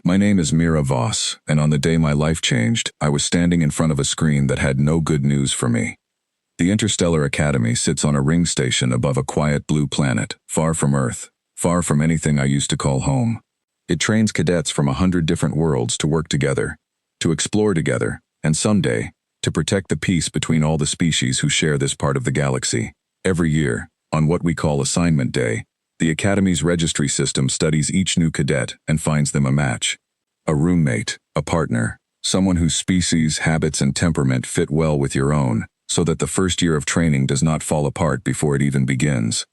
My name is Mira Voss, and on the day my life changed, I was standing in front of a screen that had no good news for me. The Interstellar Academy sits on a ring station above a quiet blue planet, far from Earth, far from anything I used to call home. It trains cadets from 100 different worlds to work together, to explore together, and someday, to protect the peace between all the species who share this part of the galaxy. Every year, on what we call Assignment Day, the Academy's registry system studies each new cadet and finds them a match. A roommate, a partner, someone whose species, habits, and temperament fit well with your own, so that the first year of training does not fall apart before it even begins.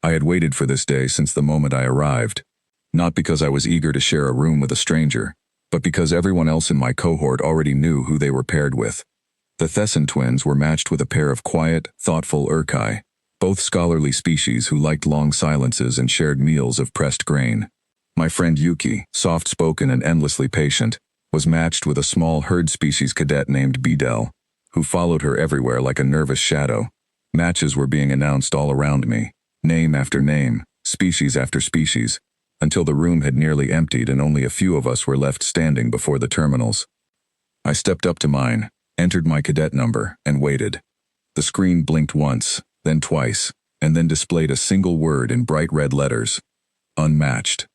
I had waited for this day since the moment I arrived, not because I was eager to share a room with a stranger, but because everyone else in my cohort already knew who they were paired with. The Thesson twins were matched with a pair of quiet, thoughtful Urkai, both scholarly species who liked long silences and shared meals of pressed grain. My friend Yuki, soft-spoken and endlessly patient, was matched with a small herd species cadet named Bidel, who followed her everywhere like a nervous shadow. Matches were being announced all around me, name after name, species after species, until the room had nearly emptied and only a few of us were left standing before the terminals. I stepped up to mine, entered my cadet number, and waited. The screen blinked once, then twice, and then displayed a single word in bright red letters. Unmatched.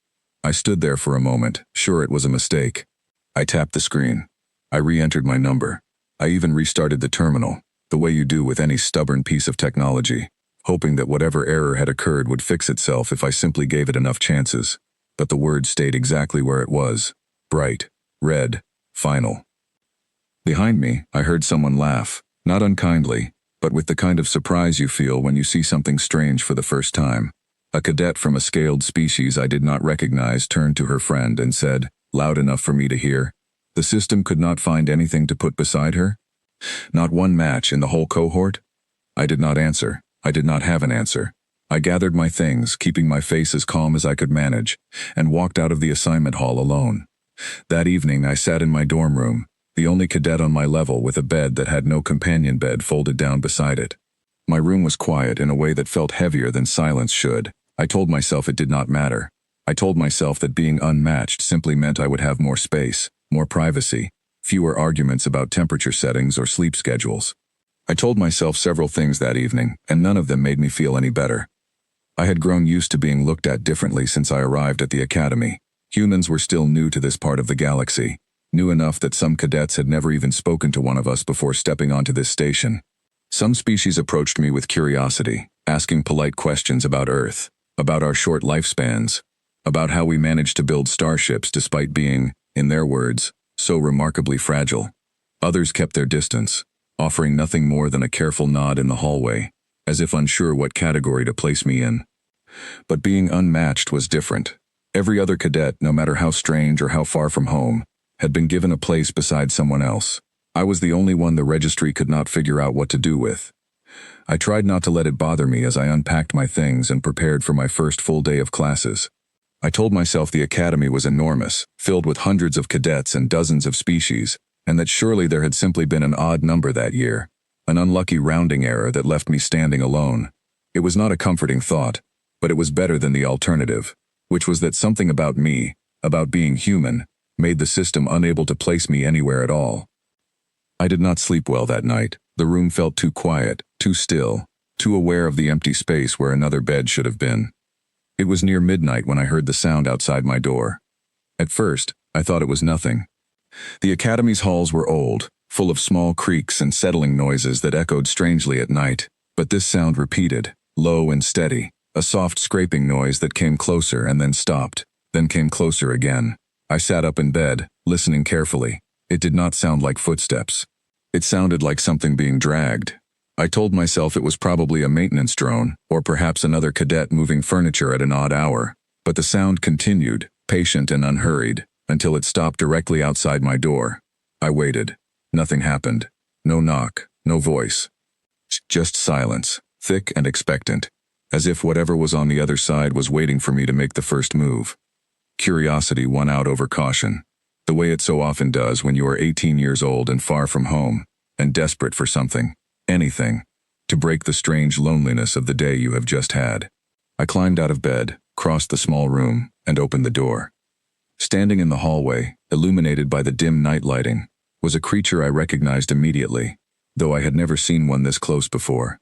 I stood there for a moment, sure it was a mistake. I tapped the screen. I re-entered my number. I even restarted the terminal, the way you do with any stubborn piece of technology, hoping that whatever error had occurred would fix itself if I simply gave it enough chances. But the word stayed exactly where it was. Bright, red, final. Behind me, I heard someone laugh, not unkindly, but with the kind of surprise you feel when you see something strange for the first time. A cadet from a scaled species I did not recognize turned to her friend and said, loud enough for me to hear, "The system could not find anything to put beside her? Not one match in the whole cohort?" I did not answer. I did not have an answer. I gathered my things, keeping my face as calm as I could manage, and walked out of the assignment hall alone. That evening I sat in my dorm room, the only cadet on my level with a bed that had no companion bed folded down beside it. My room was quiet in a way that felt heavier than silence should. I told myself it did not matter. I told myself that being unmatched simply meant I would have more space, more privacy, fewer arguments about temperature settings or sleep schedules. I told myself several things that evening, and none of them made me feel any better. I had grown used to being looked at differently since I arrived at the academy. Humans were still new to this part of the galaxy, new enough that some cadets had never even spoken to one of us before stepping onto this station. Some species approached me with curiosity, asking polite questions about Earth, about our short lifespans, about how we managed to build starships despite being, in their words, so remarkably fragile. Others kept their distance, offering nothing more than a careful nod in the hallway, as if unsure what category to place me in. But being unmatched was different. Every other cadet, no matter how strange or how far from home, had been given a place beside someone else. I was the only one the registry could not figure out what to do with. I tried not to let it bother me as I unpacked my things and prepared for my first full day of classes. I told myself the academy was enormous, filled with hundreds of cadets and dozens of species, and that surely there had simply been an odd number that year, an unlucky rounding error that left me standing alone. It was not a comforting thought, but it was better than the alternative, which was that something about me, about being human, made the system unable to place me anywhere at all. I did not sleep well that night. The room felt too quiet, too still, too aware of the empty space where another bed should have been. It was near midnight when I heard the sound outside my door. At first, I thought it was nothing. The academy's halls were old, full of small creaks and settling noises that echoed strangely at night, but this sound repeated, low and steady, a soft scraping noise that came closer and then stopped, then came closer again. I sat up in bed, listening carefully. It did not sound like footsteps. It sounded like something being dragged. I told myself it was probably a maintenance drone, or perhaps another cadet moving furniture at an odd hour, but the sound continued, patient and unhurried, until it stopped directly outside my door. I waited. Nothing happened. No knock, no voice. Just silence, thick and expectant, as if whatever was on the other side was waiting for me to make the first move. Curiosity won out over caution, the way it so often does when you are 18 years old and far from home, and desperate for something, anything, to break the strange loneliness of the day you have just had. I climbed out of bed, crossed the small room, and opened the door. Standing in the hallway, illuminated by the dim night lighting, was a creature I recognized immediately, though I had never seen one this close before.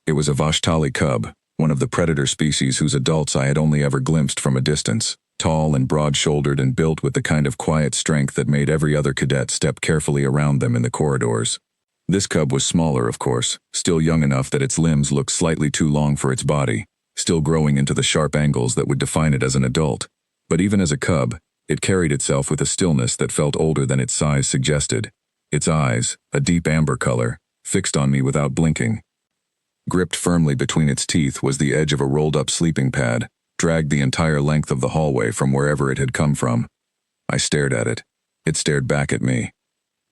It was a Vashtali cub, one of the predator species whose adults I had only ever glimpsed from a distance, tall and broad-shouldered and built with the kind of quiet strength that made every other cadet step carefully around them in the corridors. This cub was smaller, of course, still young enough that its limbs looked slightly too long for its body, still growing into the sharp angles that would define it as an adult. But even as a cub, it carried itself with a stillness that felt older than its size suggested. Its eyes, a deep amber color, fixed on me without blinking. Gripped firmly between its teeth was the edge of a rolled-up sleeping pad, dragged the entire length of the hallway from wherever it had come from. I stared at it. It stared back at me.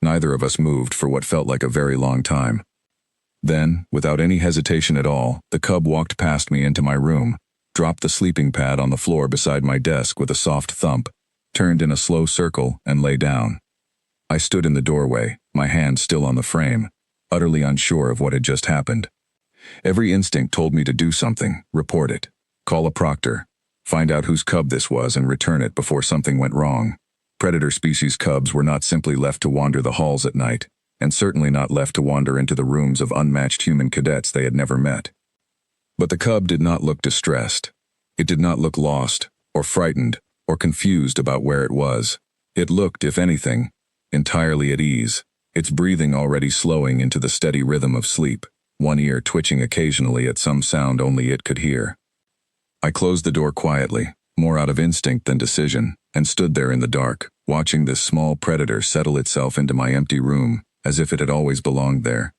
Neither of us moved for what felt like a very long time. Then, without any hesitation at all, the cub walked past me into my room, dropped the sleeping pad on the floor beside my desk with a soft thump, turned in a slow circle, and lay down. I stood in the doorway, my hand still on the frame, utterly unsure of what had just happened. Every instinct told me to do something, report it, call a proctor, find out whose cub this was and return it before something went wrong. Predator species cubs were not simply left to wander the halls at night, and certainly not left to wander into the rooms of unmatched human cadets they had never met. But the cub did not look distressed. It did not look lost, or frightened, or confused about where it was. It looked, if anything, entirely at ease, its breathing already slowing into the steady rhythm of sleep, one ear twitching occasionally at some sound only it could hear. I closed the door quietly, more out of instinct than decision, and stood there in the dark, watching this small predator settle itself into my empty room, as if it had always belonged there.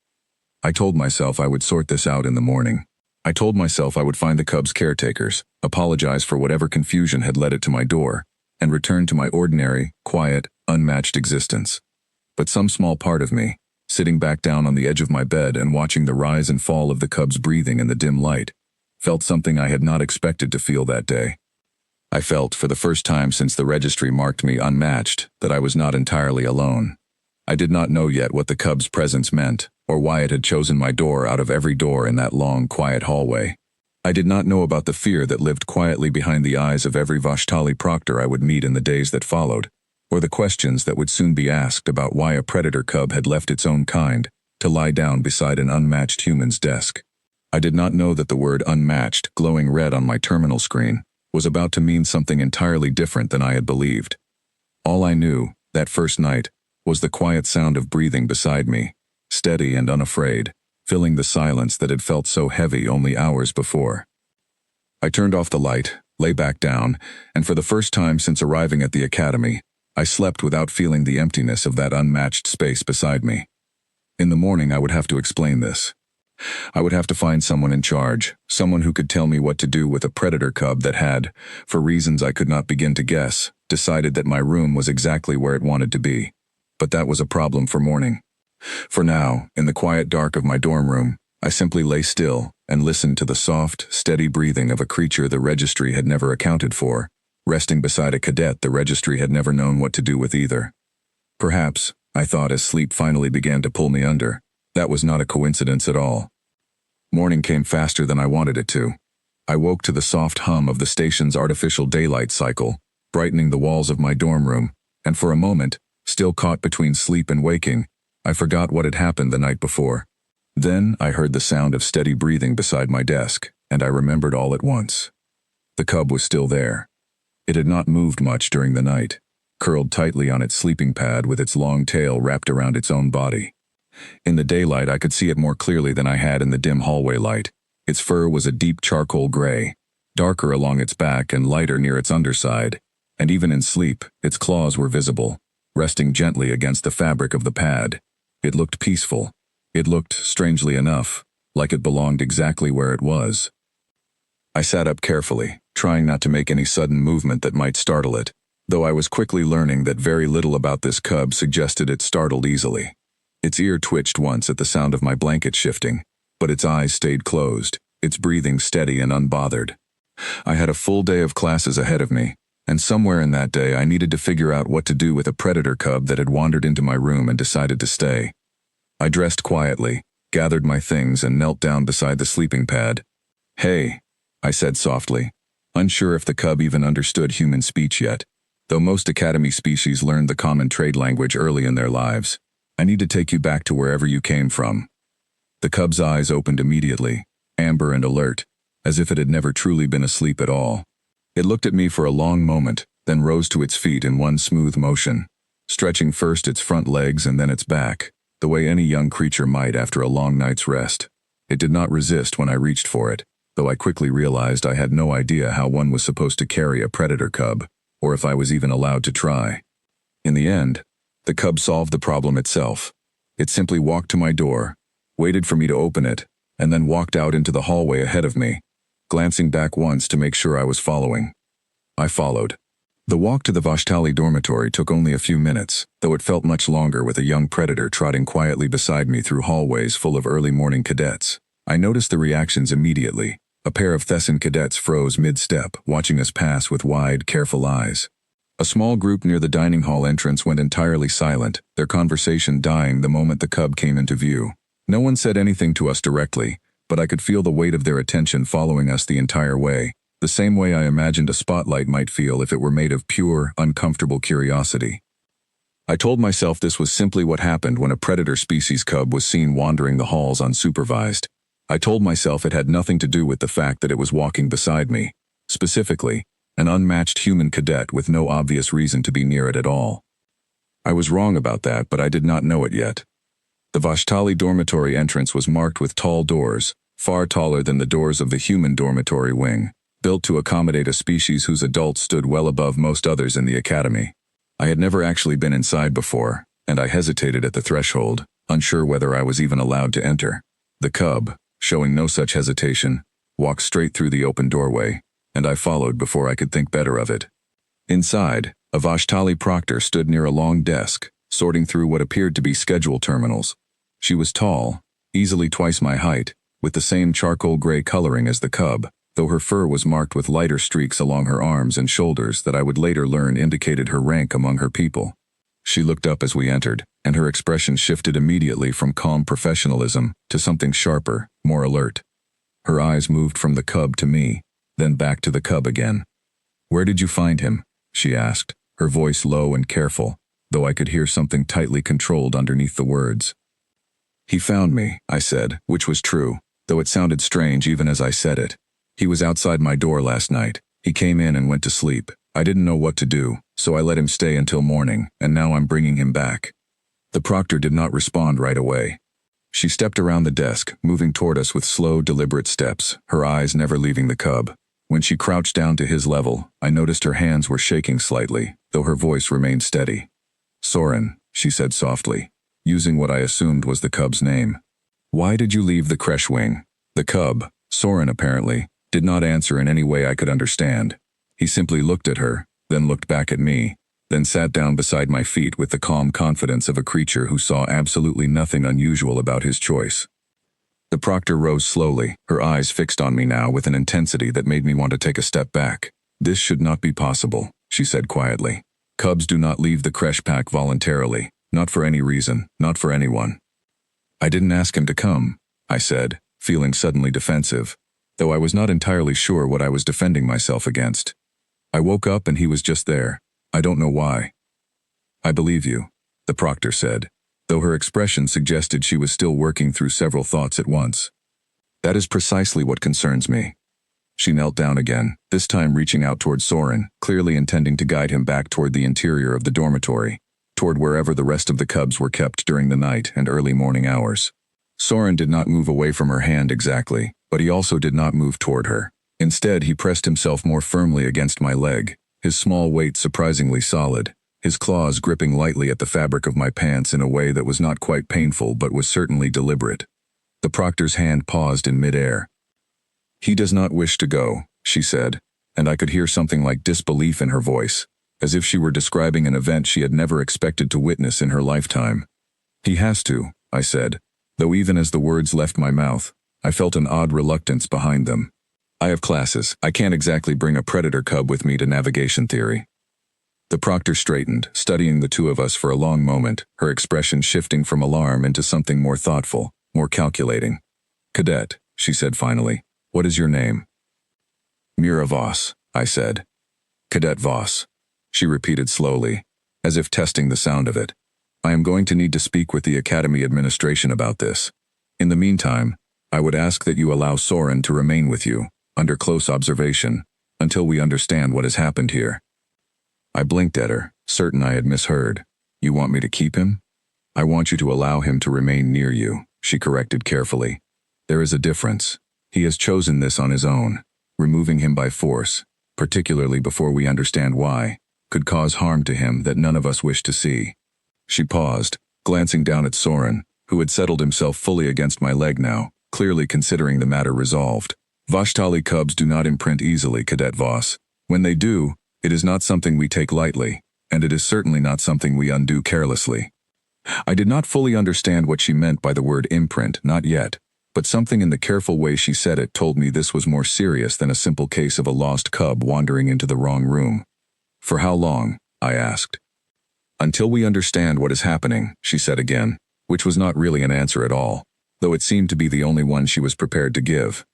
I told myself I would sort this out in the morning. I told myself I would find the cub's caretakers, apologize for whatever confusion had led it to my door, and return to my ordinary, quiet, unmatched existence. But some small part of me, sitting back down on the edge of my bed and watching the rise and fall of the cub's breathing in the dim light, felt something I had not expected to feel that day. I felt, for the first time since the registry marked me unmatched, that I was not entirely alone. I did not know yet what the cub's presence meant, or why it had chosen my door out of every door in that long, quiet hallway. I did not know about the fear that lived quietly behind the eyes of every Vashtali proctor I would meet in the days that followed, or the questions that would soon be asked about why a predator cub had left its own kind to lie down beside an unmatched human's desk. I did not know that the word unmatched, glowing red on my terminal screen, was about to mean something entirely different than I had believed. All I knew, that first night, was the quiet sound of breathing beside me, steady and unafraid, filling the silence that had felt so heavy only hours before. I turned off the light, lay back down, and for the first time since arriving at the academy, I slept without feeling the emptiness of that unmatched space beside me. In the morning I would have to explain this. I would have to find someone in charge, someone who could tell me what to do with a predator cub that had, for reasons I could not begin to guess, decided that my room was exactly where it wanted to be. But that was a problem for morning. For now, in the quiet dark of my dorm room, I simply lay still and listened to the soft, steady breathing of a creature the registry had never accounted for, resting beside a cadet the registry had never known what to do with either. Perhaps, I thought as sleep finally began to pull me under, that was not a coincidence at all. Morning came faster than I wanted it to. I woke to the soft hum of the station's artificial daylight cycle, brightening the walls of my dorm room, and for a moment, still caught between sleep and waking, I forgot what had happened the night before. Then I heard the sound of steady breathing beside my desk, and I remembered all at once. The cub was still there. It had not moved much during the night, curled tightly on its sleeping pad with its long tail wrapped around its own body. In the daylight I could see it more clearly than I had in the dim hallway light. Its fur was a deep charcoal gray, darker along its back and lighter near its underside, and even in sleep, its claws were visible, resting gently against the fabric of the pad. It looked peaceful. It looked, strangely enough, like it belonged exactly where it was. I sat up carefully, trying not to make any sudden movement that might startle it, though I was quickly learning that very little about this cub suggested it startled easily. Its ear twitched once at the sound of my blanket shifting, but its eyes stayed closed, its breathing steady and unbothered. I had a full day of classes ahead of me, and somewhere in that day I needed to figure out what to do with a predator cub that had wandered into my room and decided to stay. I dressed quietly, gathered my things, and knelt down beside the sleeping pad. "Hey," I said softly, unsure if the cub even understood human speech yet. though most Academy species learned the common trade language early in their lives. I need to take you back to wherever you came from. The cub's eyes opened immediately, amber and alert, as if it had never truly been asleep at all. It looked at me for a long moment, then rose to its feet in one smooth motion, stretching first its front legs and then its back, the way any young creature might after a long night's rest. It did not resist when I reached for it, though I quickly realized I had no idea how one was supposed to carry a predator cub, or if I was even allowed to try. In the end, the cub solved the problem itself. It simply walked to my door, waited for me to open it, and then walked out into the hallway ahead of me, glancing back once to make sure I was following. I followed. The walk to the Vashtali dormitory took only a few minutes, though it felt much longer with a young predator trotting quietly beside me through hallways full of early morning cadets. I noticed the reactions immediately. A pair of Thessan cadets froze mid-step, watching us pass with wide, careful eyes. A small group near the dining hall entrance went entirely silent, their conversation dying the moment the cub came into view. No one said anything to us directly, but I could feel the weight of their attention following us the entire way, the same way I imagined a spotlight might feel if it were made of pure, uncomfortable curiosity. I told myself this was simply what happened when a predator species cub was seen wandering the halls unsupervised. I told myself it had nothing to do with the fact that it was walking beside me, specifically, an unmatched human cadet with no obvious reason to be near it at all. I was wrong about that, but I did not know it yet. The Vashtali dormitory entrance was marked with tall doors, far taller than the doors of the human dormitory wing, built to accommodate a species whose adults stood well above most others in the academy. I had never actually been inside before, and I hesitated at the threshold, unsure whether I was even allowed to enter. The cub, showing no such hesitation, walked straight through the open doorway, and I followed before I could think better of it. Inside, a Vashtali proctor stood near a long desk, sorting through what appeared to be schedule terminals. She was tall, easily twice my height, with the same charcoal gray coloring as the cub, though her fur was marked with lighter streaks along her arms and shoulders that I would later learn indicated her rank among her people. She looked up as we entered, and her expression shifted immediately from calm professionalism to something sharper, more alert. Her eyes moved from the cub to me, then back to the cub again. "Where did you find him?" she asked, her voice low and careful, though I could hear something tightly controlled underneath the words. "He found me," I said, which was true, though it sounded strange even as I said it. "He was outside my door last night. He came in and went to sleep. I didn't know what to do, so I let him stay until morning, and now I'm bringing him back." The proctor did not respond right away. She stepped around the desk, moving toward us with slow, deliberate steps, her eyes never leaving the cub. When she crouched down to his level, I noticed her hands were shaking slightly, though her voice remained steady. "Soren," she said softly, using what I assumed was the cub's name. "Why did you leave the creche wing?" The cub, Soren apparently, did not answer in any way I could understand. He simply looked at her, then looked back at me, then sat down beside my feet with the calm confidence of a creature who saw absolutely nothing unusual about his choice. The proctor rose slowly, her eyes fixed on me now with an intensity that made me want to take a step back. "This should not be possible," she said quietly. "Cubs do not leave the creche pack voluntarily, not for any reason, not for anyone." "I didn't ask him to come," I said, feeling suddenly defensive, though I was not entirely sure what I was defending myself against. "I woke up and he was just there. I don't know why." "I believe you," the proctor said, though her expression suggested she was still working through several thoughts at once. "That is precisely what concerns me." She knelt down again, this time reaching out toward Soren, clearly intending to guide him back toward the interior of the dormitory, toward wherever the rest of the cubs were kept during the night and early morning hours. Soren did not move away from her hand exactly, but he also did not move toward her. Instead, he pressed himself more firmly against my leg, his small weight surprisingly solid, his claws gripping lightly at the fabric of my pants in a way that was not quite painful but was certainly deliberate. The proctor's hand paused in midair. "He does not wish to go," she said, and I could hear something like disbelief in her voice, as if she were describing an event she had never expected to witness in her lifetime. "He has to," I said, though even as the words left my mouth, I felt an odd reluctance behind them. "I have classes. I can't exactly bring a predator cub with me to navigation theory." The proctor straightened, studying the two of us for a long moment, her expression shifting from alarm into something more thoughtful, more calculating. "Cadet," she said finally, "what is your name?" "Mira Voss," I said. "Cadet Voss. she repeated slowly, as if testing the sound of it. I am going to need to speak with the Academy administration about this. In the meantime, I would ask that you allow Soren to remain with you, under close observation, until we understand what has happened here. I blinked at her, certain I had misheard. You want me to keep him? I want you to allow him to remain near you, she corrected carefully. There is a difference. He has chosen this on his own. Removing him by force, particularly before we understand why, could cause harm to him that none of us wish to see. She paused, glancing down at Soren, who had settled himself fully against my leg now, clearly considering the matter resolved. Vashtali cubs do not imprint easily, Cadet Voss. When they do, it is not something we take lightly, and it is certainly not something we undo carelessly. I did not fully understand what she meant by the word imprint, not yet, but something in the careful way she said it told me this was more serious than a simple case of a lost cub wandering into the wrong room. For how long? I asked. Until we understand what is happening, she said again, which was not really an answer at all, though it seemed to be the only one she was prepared to give.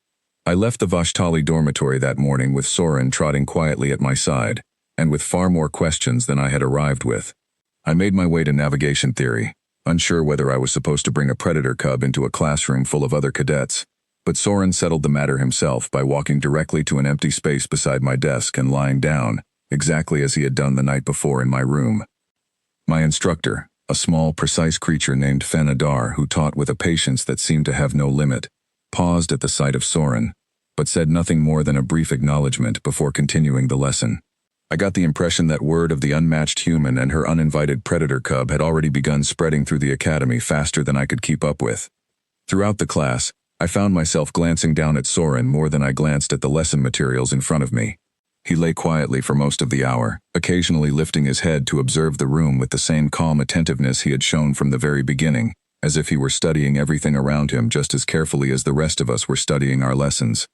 I left the Vashtali dormitory that morning with Soren trotting quietly at my side, and with far more questions than I had arrived with. I made my way to navigation theory, unsure whether I was supposed to bring a predator cub into a classroom full of other cadets, but Soren settled the matter himself by walking directly to an empty space beside my desk and lying down, exactly as he had done the night before in my room. My instructor, a small, precise creature named Fenadar who taught with a patience that seemed to have no limit, paused at the sight of Soren, but said nothing more than a brief acknowledgement before continuing the lesson. I got the impression that word of the unmatched human and her uninvited predator cub had already begun spreading through the academy faster than I could keep up with. Throughout the class, I found myself glancing down at Soren more than I glanced at the lesson materials in front of me. He lay quietly for most of the hour, occasionally lifting his head to observe the room with the same calm attentiveness he had shown from the very beginning, as if he were studying everything around him just as carefully as the rest of us were studying our lessons.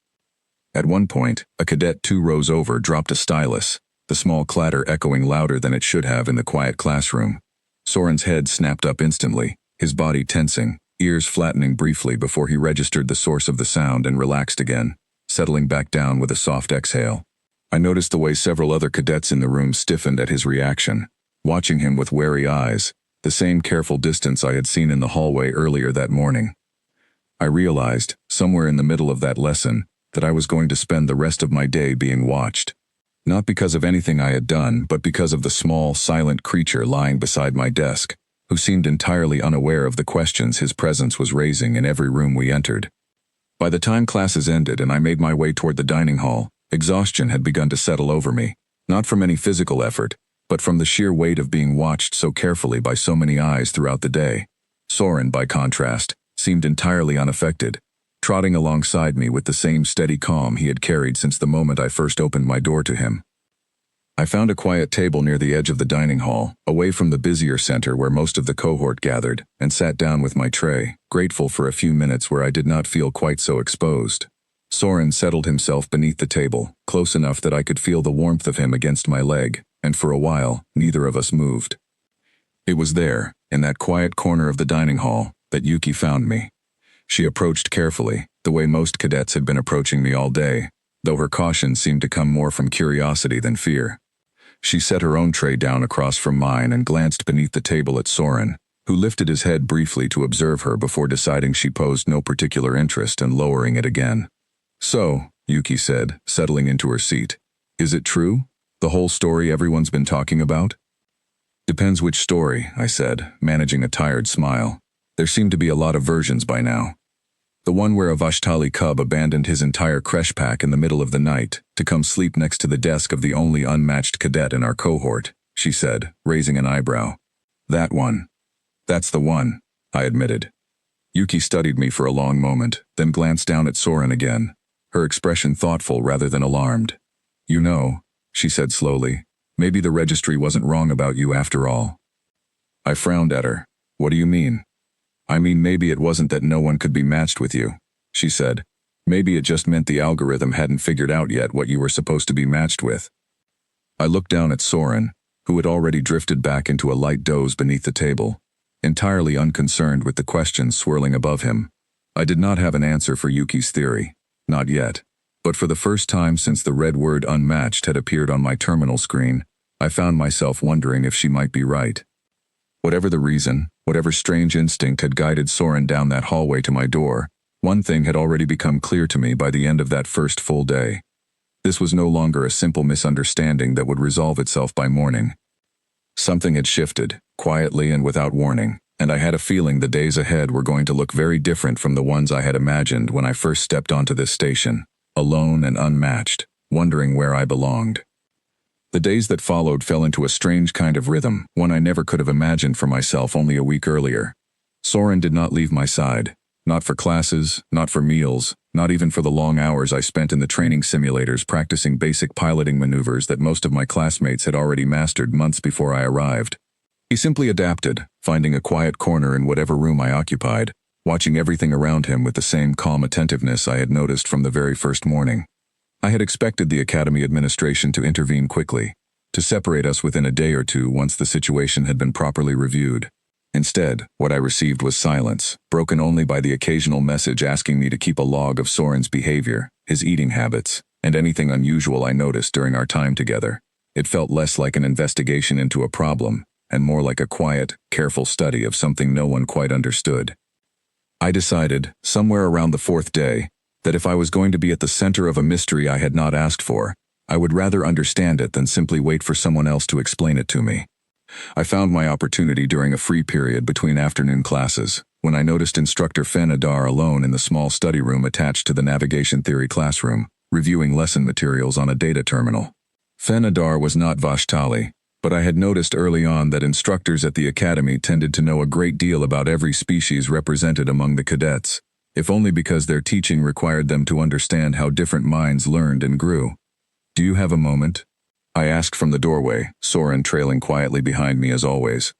At one point, a cadet 2 rows over dropped a stylus, the small clatter echoing louder than it should have in the quiet classroom. Soren's head snapped up instantly, his body tensing, ears flattening briefly before he registered the source of the sound and relaxed again, settling back down with a soft exhale. I noticed the way several other cadets in the room stiffened at his reaction, watching him with wary eyes, the same careful distance I had seen in the hallway earlier that morning. I realized, somewhere in the middle of that lesson, that I was going to spend the rest of my day being watched. Not because of anything I had done, but because of the small, silent creature lying beside my desk, who seemed entirely unaware of the questions his presence was raising in every room we entered. By the time classes ended and I made my way toward the dining hall, exhaustion had begun to settle over me, not from any physical effort, but from the sheer weight of being watched so carefully by so many eyes throughout the day. Soren, by contrast, seemed entirely unaffected, trotting alongside me with the same steady calm he had carried since the moment I first opened my door to him. I found a quiet table near the edge of the dining hall, away from the busier center where most of the cohort gathered, and sat down with my tray, grateful for a few minutes where I did not feel quite so exposed. Soren settled himself beneath the table, close enough that I could feel the warmth of him against my leg, and for a while, neither of us moved. It was there, in that quiet corner of the dining hall, that Yuki found me. She approached carefully, the way most cadets had been approaching me all day, though her caution seemed to come more from curiosity than fear. She set her own tray down across from mine and glanced beneath the table at Soren, who lifted his head briefly to observe her before deciding she posed no particular interest and lowering it again. "So," Yuki said, settling into her seat, "is it true? The whole story everyone's been talking about?" "Depends which story," I said, managing a tired smile. There seemed to be a lot of versions by now. The one where a Vashtali cub abandoned his entire creche pack in the middle of the night to come sleep next to the desk of the only unmatched cadet in our cohort, she said, raising an eyebrow. "That one." "That's the one," I admitted. Yuki studied me for a long moment, then glanced down at Soren again, her expression thoughtful rather than alarmed. "You know," she said slowly, "maybe the registry wasn't wrong about you after all." I frowned at her. "What do you mean?" "I mean maybe it wasn't that no one could be matched with you," she said. "Maybe it just meant the algorithm hadn't figured out yet what you were supposed to be matched with." I looked down at Soren, who had already drifted back into a light doze beneath the table, entirely unconcerned with the questions swirling above him. I did not have an answer for Yuki's theory. Not yet. But for the first time since the red word unmatched had appeared on my terminal screen, I found myself wondering if she might be right. Whatever the reason, whatever strange instinct had guided Soren down that hallway to my door, one thing had already become clear to me by the end of that first full day. This was no longer a simple misunderstanding that would resolve itself by morning. Something had shifted, quietly and without warning, and I had a feeling the days ahead were going to look very different from the ones I had imagined when I first stepped onto this station, alone and unmatched, wondering where I belonged. The days that followed fell into a strange kind of rhythm, one I never could have imagined for myself only a week earlier. Soren did not leave my side. Not for classes, not for meals, not even for the long hours I spent in the training simulators practicing basic piloting maneuvers that most of my classmates had already mastered months before I arrived. He simply adapted, finding a quiet corner in whatever room I occupied, watching everything around him with the same calm attentiveness I had noticed from the very first morning. I had expected the Academy administration to intervene quickly, to separate us within a day or two once the situation had been properly reviewed. Instead, what I received was silence, broken only by the occasional message asking me to keep a log of Soren's behavior, his eating habits, and anything unusual I noticed during our time together. It felt less like an investigation into a problem, and more like a quiet, careful study of something no one quite understood. I decided, somewhere around the fourth day, that if I was going to be at the center of a mystery I had not asked for, I would rather understand it than simply wait for someone else to explain it to me. I found my opportunity during a free period between afternoon classes, when I noticed instructor Fenadar alone in the small study room attached to the navigation theory classroom, reviewing lesson materials on a data terminal. Fenadar was not Vashtali, but I had noticed early on that instructors at the academy tended to know a great deal about every species represented among the cadets, if only because their teaching required them to understand how different minds learned and grew. "Do you have a moment?" I asked from the doorway, Soren trailing quietly behind me as always.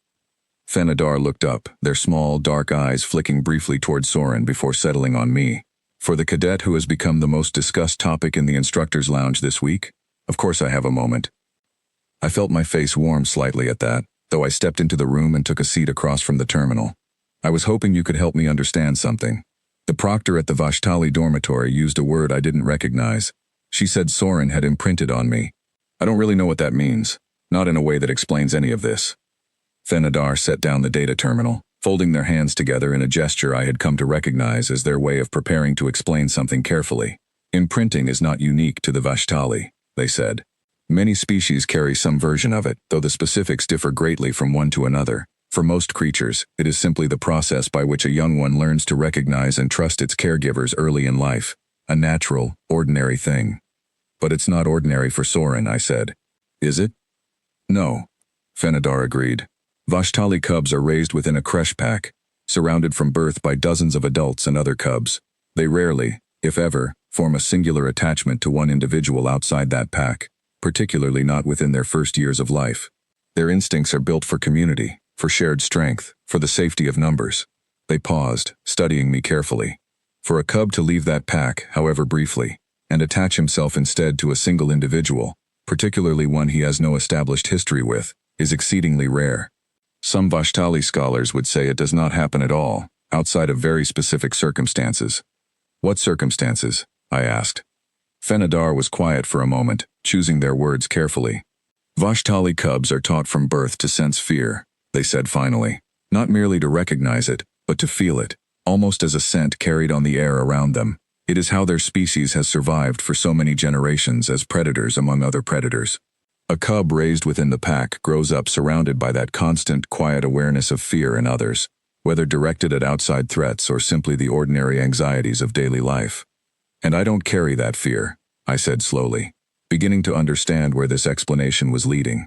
Fenadar looked up, their small, dark eyes flicking briefly toward Soren before settling on me. "For the cadet who has become the most discussed topic in the instructor's lounge this week? Of course I have a moment." I felt my face warm slightly at that, though I stepped into the room and took a seat across from the terminal. "I was hoping you could help me understand something. The proctor at the Vashtali dormitory used a word I didn't recognize. She said Soren had imprinted on me. I don't really know what that means, not in a way that explains any of this." Fenadar set down the data terminal, folding their hands together in a gesture I had come to recognize as their way of preparing to explain something carefully. "Imprinting is not unique to the Vashtali," they said. "Many species carry some version of it, though the specifics differ greatly from one to another. For most creatures, it is simply the process by which a young one learns to recognize and trust its caregivers early in life, a natural, ordinary thing." "But it's not ordinary for Soren," I said. "Is it?" "No," Fenadar agreed. "Vashtali cubs are raised within a creche pack, surrounded from birth by dozens of adults and other cubs. They rarely, if ever, form a singular attachment to one individual outside that pack, particularly not within their first years of life. Their instincts are built for community, for shared strength, for the safety of numbers." They paused, studying me carefully. "For a cub to leave that pack, however briefly, and attach himself instead to a single individual, particularly one he has no established history with, is exceedingly rare. Some Vashtali scholars would say it does not happen at all, outside of very specific circumstances." "What circumstances?" I asked. Fenadar was quiet for a moment, choosing their words carefully. "Vashtali cubs are taught from birth to sense fear," they said finally. "Not merely to recognize it, but to feel it, almost as a scent carried on the air around them. It is how their species has survived for so many generations as predators among other predators. A cub raised within the pack grows up surrounded by that constant, quiet awareness of fear in others, whether directed at outside threats or simply the ordinary anxieties of daily life. And I don't carry that fear," I said slowly, beginning to understand where this explanation was leading.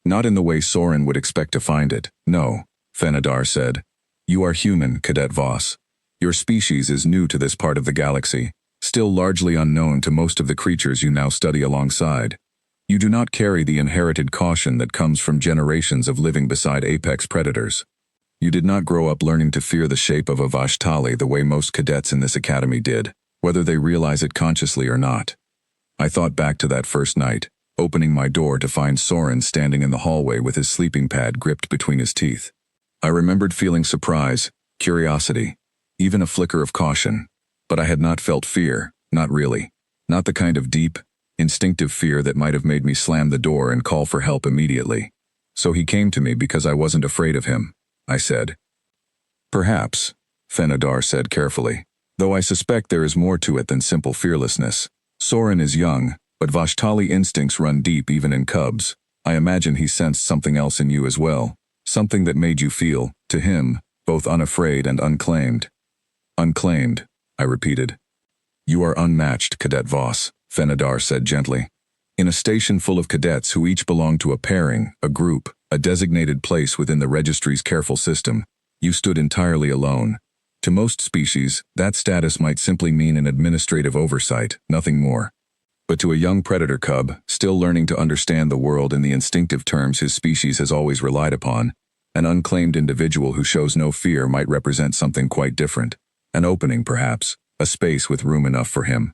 "Not in the way Soren would expect to find it, no," Fenadar said. "You are human, Cadet Voss. Your species is new to this part of the galaxy, still largely unknown to most of the creatures you now study alongside. You do not carry the inherited caution that comes from generations of living beside apex predators. You did not grow up learning to fear the shape of a Vashtali the way most cadets in this academy did, whether they realize it consciously or not." I thought back to that first night, opening my door to find Soren standing in the hallway with his sleeping pad gripped between his teeth. I remembered feeling surprise, curiosity, even a flicker of caution, but I had not felt fear, not really. Not the kind of deep, instinctive fear that might have made me slam the door and call for help immediately. So he came to me because I wasn't afraid of him, I said. Perhaps, Fenadar said carefully, though I suspect there is more to it than simple fearlessness. Soren is young, but Vashtali instincts run deep even in cubs. I imagine he sensed something else in you as well, something that made you feel, to him, both unafraid and unclaimed. Unclaimed, I repeated. You are unmatched, Cadet Voss, Fenadar said gently. In a station full of cadets who each belong to a pairing, a group, a designated place within the registry's careful system, you stood entirely alone. To most species, that status might simply mean an administrative oversight, nothing more. But to a young predator cub, still learning to understand the world in the instinctive terms his species has always relied upon, an unclaimed individual who shows no fear might represent something quite different. An opening, perhaps, a space with room enough for him.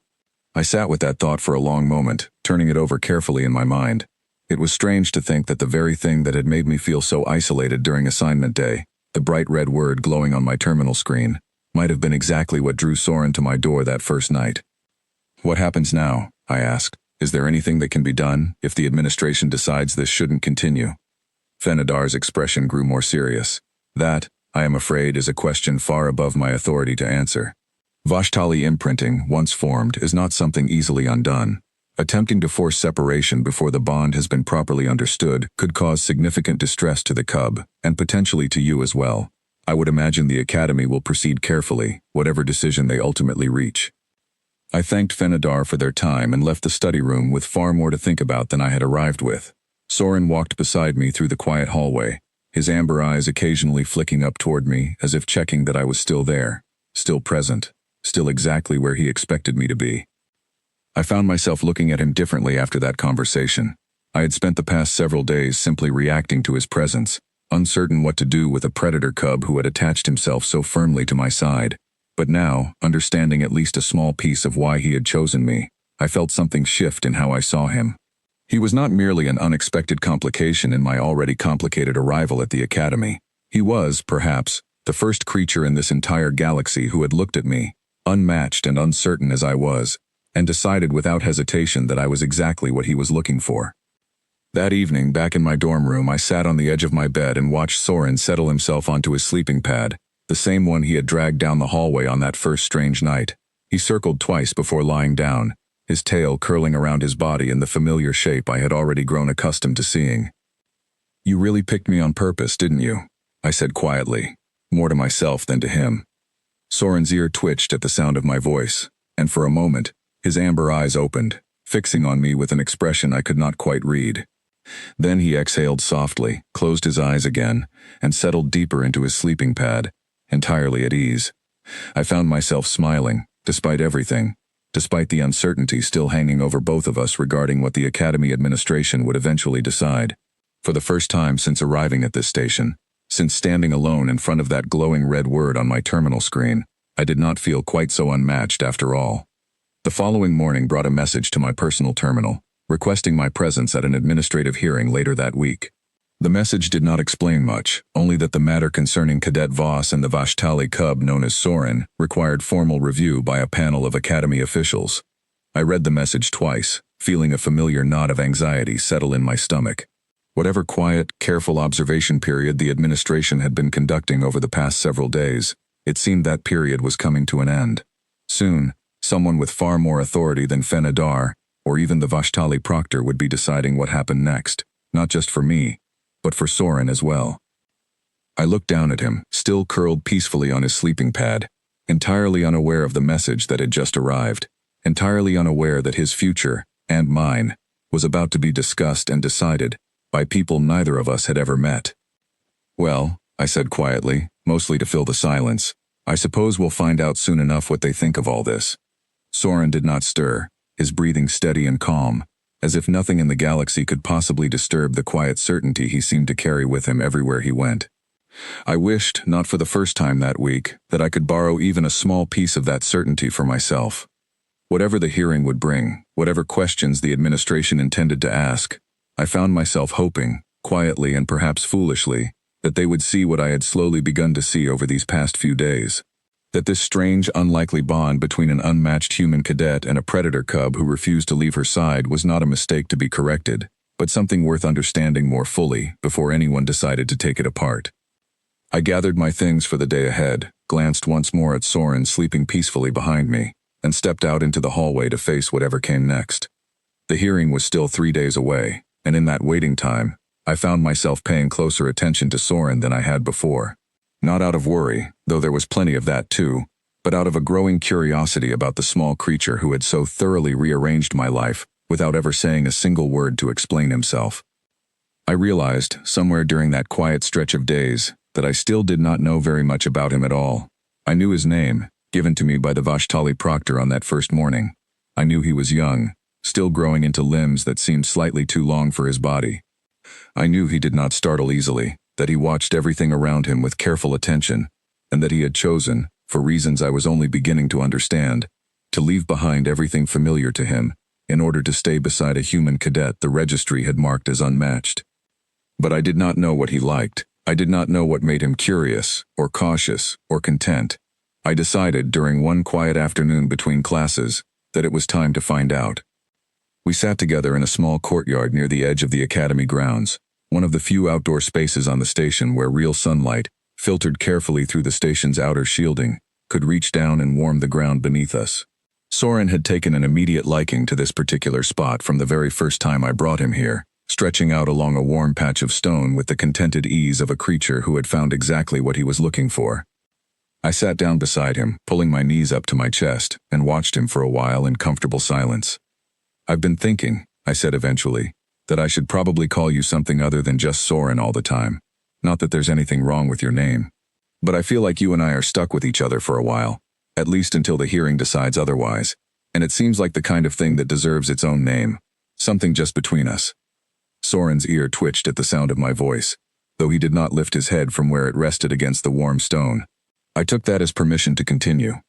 I sat with that thought for a long moment, turning it over carefully in my mind. It was strange to think that the very thing that had made me feel so isolated during assignment day, the bright red word glowing on my terminal screen, might have been exactly what drew Soren to my door that first night. What happens now? I asked. Is there anything that can be done if the administration decides this shouldn't continue? Fenadar's expression grew more serious. That, I am afraid, is a question far above my authority to answer. Vashtali imprinting, once formed, is not something easily undone. Attempting to force separation before the bond has been properly understood could cause significant distress to the cub, and potentially to you as well. I would imagine the Academy will proceed carefully, whatever decision they ultimately reach. I thanked Fenadar for their time and left the study room with far more to think about than I had arrived with. Soren walked beside me through the quiet hallway, his amber eyes occasionally flicking up toward me as if checking that I was still there, still present, still exactly where he expected me to be. I found myself looking at him differently after that conversation. I had spent the past several days simply reacting to his presence, uncertain what to do with a predator cub who had attached himself so firmly to my side. But now, understanding at least a small piece of why he had chosen me, I felt something shift in how I saw him. He was not merely an unexpected complication in my already complicated arrival at the Academy. He was, perhaps, the first creature in this entire galaxy who had looked at me, unmatched and uncertain as I was, and decided without hesitation that I was exactly what he was looking for. That evening, back in my dorm room, I sat on the edge of my bed and watched Soren settle himself onto his sleeping pad, the same one he had dragged down the hallway on that first strange night. He circled twice before lying down, his tail curling around his body in the familiar shape I had already grown accustomed to seeing. "You really picked me on purpose, didn't you?" I said quietly, more to myself than to him. Soren's ear twitched at the sound of my voice, and for a moment, his amber eyes opened, fixing on me with an expression I could not quite read. Then he exhaled softly, closed his eyes again, and settled deeper into his sleeping pad, entirely at ease. I found myself smiling, despite everything, despite the uncertainty still hanging over both of us regarding what the Academy administration would eventually decide. For the first time since arriving at this station, since standing alone in front of that glowing red word on my terminal screen, I did not feel quite so unmatched after all. The following morning brought a message to my personal terminal, requesting my presence at an administrative hearing later that week. The message did not explain much, only that the matter concerning Cadet Voss and the Vashtali cub known as Soren required formal review by a panel of Academy officials. I read the message twice, feeling a familiar knot of anxiety settle in my stomach. Whatever quiet, careful observation period the administration had been conducting over the past several days, it seemed that period was coming to an end. Soon, someone with far more authority than Fenadar, or even the Vashtali proctor, would be deciding what happened next, not just for me, but for Soren as well. I looked down at him, still curled peacefully on his sleeping pad, entirely unaware of the message that had just arrived, entirely unaware that his future, and mine, was about to be discussed and decided by people neither of us had ever met. "Well," I said quietly, mostly to fill the silence, "I suppose we'll find out soon enough what they think of all this." Soren did not stir, his breathing steady and calm, as if nothing in the galaxy could possibly disturb the quiet certainty he seemed to carry with him everywhere he went. I wished, not for the first time that week, that I could borrow even a small piece of that certainty for myself. Whatever the hearing would bring, whatever questions the administration intended to ask, I found myself hoping, quietly and perhaps foolishly, that they would see what I had slowly begun to see over these past few days. That this strange, unlikely bond between an unmatched human cadet and a predator cub who refused to leave her side was not a mistake to be corrected, but something worth understanding more fully before anyone decided to take it apart. I gathered my things for the day ahead, glanced once more at Soren sleeping peacefully behind me, and stepped out into the hallway to face whatever came next. The hearing was still 3 days away, and in that waiting time, I found myself paying closer attention to Soren than I had before. Not out of worry, though there was plenty of that too, but out of a growing curiosity about the small creature who had so thoroughly rearranged my life without ever saying a single word to explain himself. I realized, somewhere during that quiet stretch of days, that I still did not know very much about him at all. I knew his name, given to me by the Vashtali proctor on that first morning. I knew he was young, still growing into limbs that seemed slightly too long for his body. I knew he did not startle easily, that he watched everything around him with careful attention, and that he had chosen, for reasons I was only beginning to understand, to leave behind everything familiar to him, in order to stay beside a human cadet the registry had marked as unmatched. But I did not know what he liked. I did not know what made him curious, or cautious, or content. I decided during one quiet afternoon between classes that it was time to find out. We sat together in a small courtyard near the edge of the academy grounds, one of the few outdoor spaces on the station where real sunlight, filtered carefully through the station's outer shielding, could reach down and warm the ground beneath us. Soren had taken an immediate liking to this particular spot from the very first time I brought him here, stretching out along a warm patch of stone with the contented ease of a creature who had found exactly what he was looking for. I sat down beside him, pulling my knees up to my chest, and watched him for a while in comfortable silence. "I've been thinking," I said eventually, "that I should probably call you something other than just Soren all the time. Not that there's anything wrong with your name. But I feel like you and I are stuck with each other for a while, at least until the hearing decides otherwise, and it seems like the kind of thing that deserves its own name. Something just between us." Soren's ear twitched at the sound of my voice, though he did not lift his head from where it rested against the warm stone. I took that as permission to continue.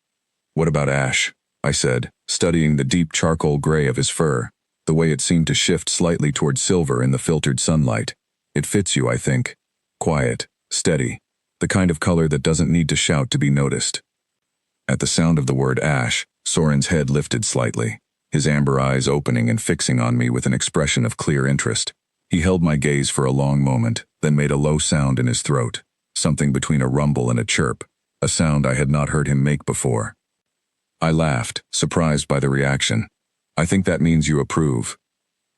"What about Ash?" I said, studying the deep charcoal gray of his fur, the way it seemed to shift slightly toward silver in the filtered sunlight. "It fits you, I think. Quiet, steady, the kind of color that doesn't need to shout to be noticed." At the sound of the word Ash, Soren's head lifted slightly, his amber eyes opening and fixing on me with an expression of clear interest. He held my gaze for a long moment, then made a low sound in his throat, something between a rumble and a chirp, a sound I had not heard him make before. I laughed, surprised by the reaction. "I think that means you approve."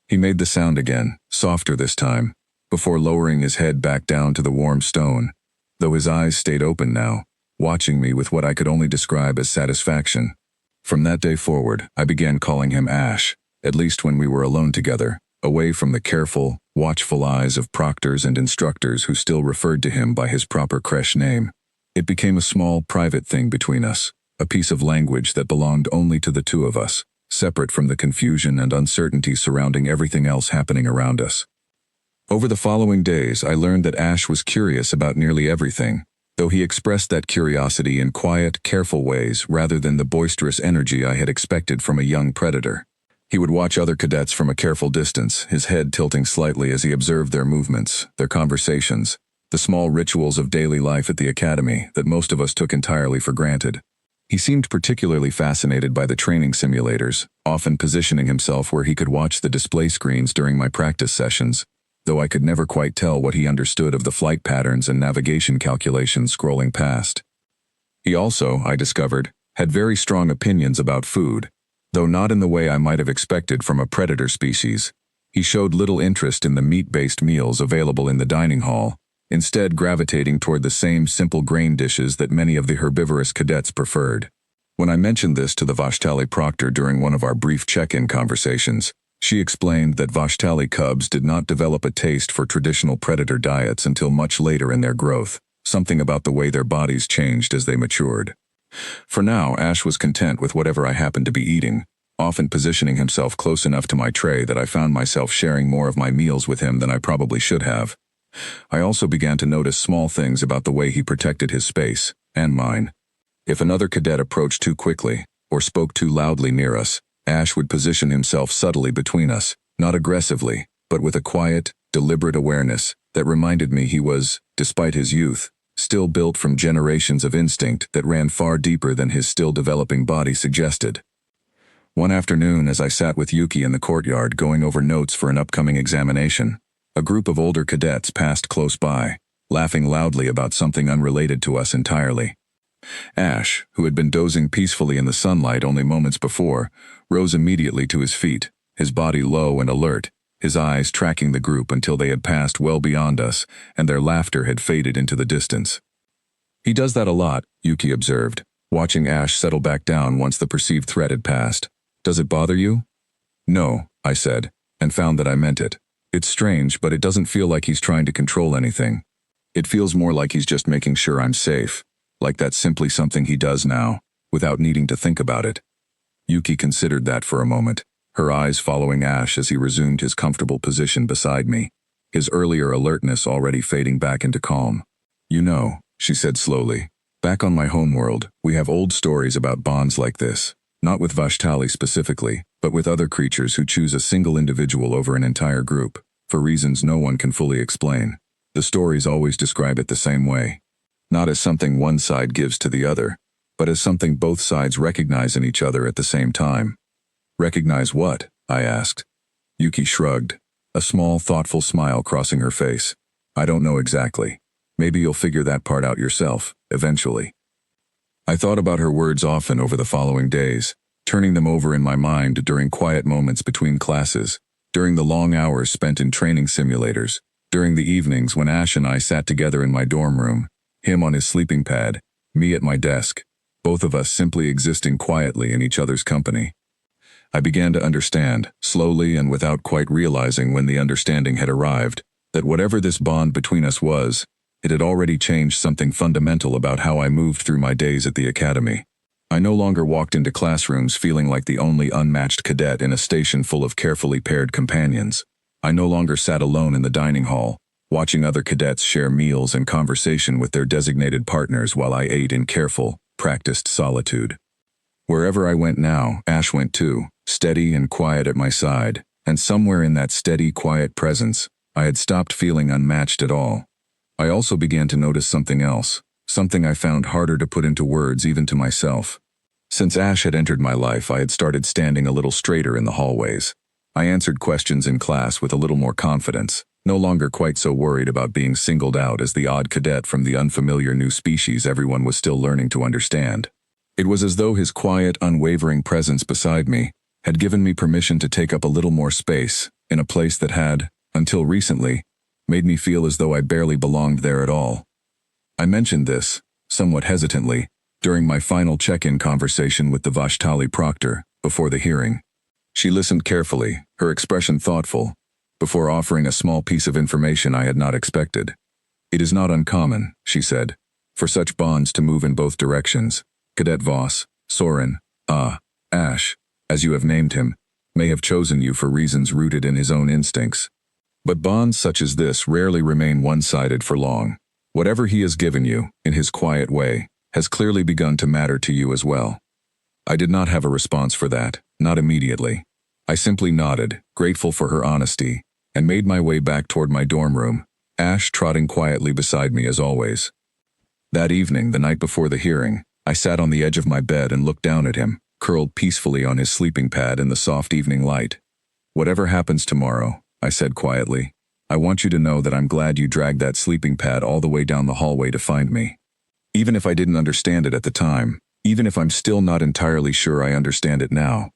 He made the sound again, softer this time, before lowering his head back down to the warm stone, though his eyes stayed open now, watching me with what I could only describe as satisfaction. From that day forward, I began calling him Ash, at least when we were alone together, away from the careful, watchful eyes of proctors and instructors who still referred to him by his proper creche name. It became a small, private thing between us, a piece of language that belonged only to the two of us, separate from the confusion and uncertainty surrounding everything else happening around us. Over the following days, I learned that Ash was curious about nearly everything, though he expressed that curiosity in quiet, careful ways rather than the boisterous energy I had expected from a young predator. He would watch other cadets from a careful distance, his head tilting slightly as he observed their movements, their conversations, the small rituals of daily life at the academy that most of us took entirely for granted. He seemed particularly fascinated by the training simulators, often positioning himself where he could watch the display screens during my practice sessions, though I could never quite tell what he understood of the flight patterns and navigation calculations scrolling past. He also, I discovered, had very strong opinions about food, though not in the way I might have expected from a predator species. He showed little interest in the meat-based meals available in the dining hall, instead gravitating toward the same simple grain dishes that many of the herbivorous cadets preferred. When I mentioned this to the Vashtali proctor during one of our brief check-in conversations, she explained that Vashtali cubs did not develop a taste for traditional predator diets until much later in their growth, something about the way their bodies changed as they matured. For now, Ash was content with whatever I happened to be eating, often positioning himself close enough to my tray that I found myself sharing more of my meals with him than I probably should have. I also began to notice small things about the way he protected his space, and mine. If another cadet approached too quickly, or spoke too loudly near us, Ash would position himself subtly between us, not aggressively, but with a quiet, deliberate awareness that reminded me he was, despite his youth, still built from generations of instinct that ran far deeper than his still developing body suggested. One afternoon, as I sat with Yuki in the courtyard going over notes for an upcoming examination, a group of older cadets passed close by, laughing loudly about something unrelated to us entirely. Ash, who had been dozing peacefully in the sunlight only moments before, rose immediately to his feet, his body low and alert, his eyes tracking the group until they had passed well beyond us and their laughter had faded into the distance. "He does that a lot," Yuki observed, watching Ash settle back down once the perceived threat had passed. "Does it bother you?" "No," I said, and found that I meant it. "It's strange, but it doesn't feel like he's trying to control anything. It feels more like he's just making sure I'm safe, like that's simply something he does now, without needing to think about it." Yuki considered that for a moment, her eyes following Ash as he resumed his comfortable position beside me, his earlier alertness already fading back into calm. "You know," she said slowly, "back on my homeworld, we have old stories about bonds like this. Not with Vashtali specifically, but with other creatures who choose a single individual over an entire group, for reasons no one can fully explain. The stories always describe it the same way. Not as something one side gives to the other, but as something both sides recognize in each other at the same time." "Recognize what?" I asked. Yuki shrugged, a small, thoughtful smile crossing her face. "I don't know exactly. Maybe you'll figure that part out yourself, eventually." I thought about her words often over the following days, turning them over in my mind during quiet moments between classes, during the long hours spent in training simulators, during the evenings when Ash and I sat together in my dorm room, him on his sleeping pad, me at my desk, both of us simply existing quietly in each other's company. I began to understand, slowly and without quite realizing when the understanding had arrived, that whatever this bond between us was, it had already changed something fundamental about how I moved through my days at the academy. I no longer walked into classrooms feeling like the only unmatched cadet in a station full of carefully paired companions. I no longer sat alone in the dining hall, watching other cadets share meals and conversation with their designated partners while I ate in careful, practiced solitude. Wherever I went now, Ash went too, steady and quiet at my side, and somewhere in that steady, quiet presence, I had stopped feeling unmatched at all. I also began to notice something else, something I found harder to put into words even to myself. Since Ash had entered my life, I had started standing a little straighter in the hallways. I answered questions in class with a little more confidence, no longer quite so worried about being singled out as the odd cadet from the unfamiliar new species everyone was still learning to understand. It was as though his quiet, unwavering presence beside me had given me permission to take up a little more space in a place that had, until recently, made me feel as though I barely belonged there at all. I mentioned this, somewhat hesitantly, during my final check-in conversation with the Vashtali proctor, before the hearing. She listened carefully, her expression thoughtful, before offering a small piece of information I had not expected. "It is not uncommon," she said, "for such bonds to move in both directions. Cadet Voss, Soren, Ash, as you have named him, may have chosen you for reasons rooted in his own instincts. But bonds such as this rarely remain one-sided for long. Whatever he has given you, in his quiet way, has clearly begun to matter to you as well." I did not have a response for that, not immediately. I simply nodded, grateful for her honesty, and made my way back toward my dorm room, Ash trotting quietly beside me as always. That evening, the night before the hearing, I sat on the edge of my bed and looked down at him, curled peacefully on his sleeping pad in the soft evening light. "Whatever happens tomorrow," I said quietly, "I want you to know that I'm glad you dragged that sleeping pad all the way down the hallway to find me. Even if I didn't understand it at the time, even if I'm still not entirely sure I understand it now."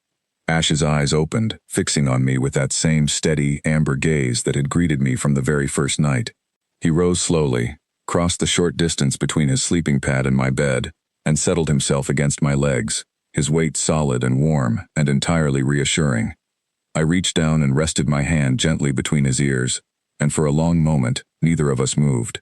Ash's eyes opened, fixing on me with that same steady, amber gaze that had greeted me from the very first night. He rose slowly, crossed the short distance between his sleeping pad and my bed, and settled himself against my legs, his weight solid and warm and entirely reassuring. I reached down and rested my hand gently between his ears, and for a long moment, neither of us moved.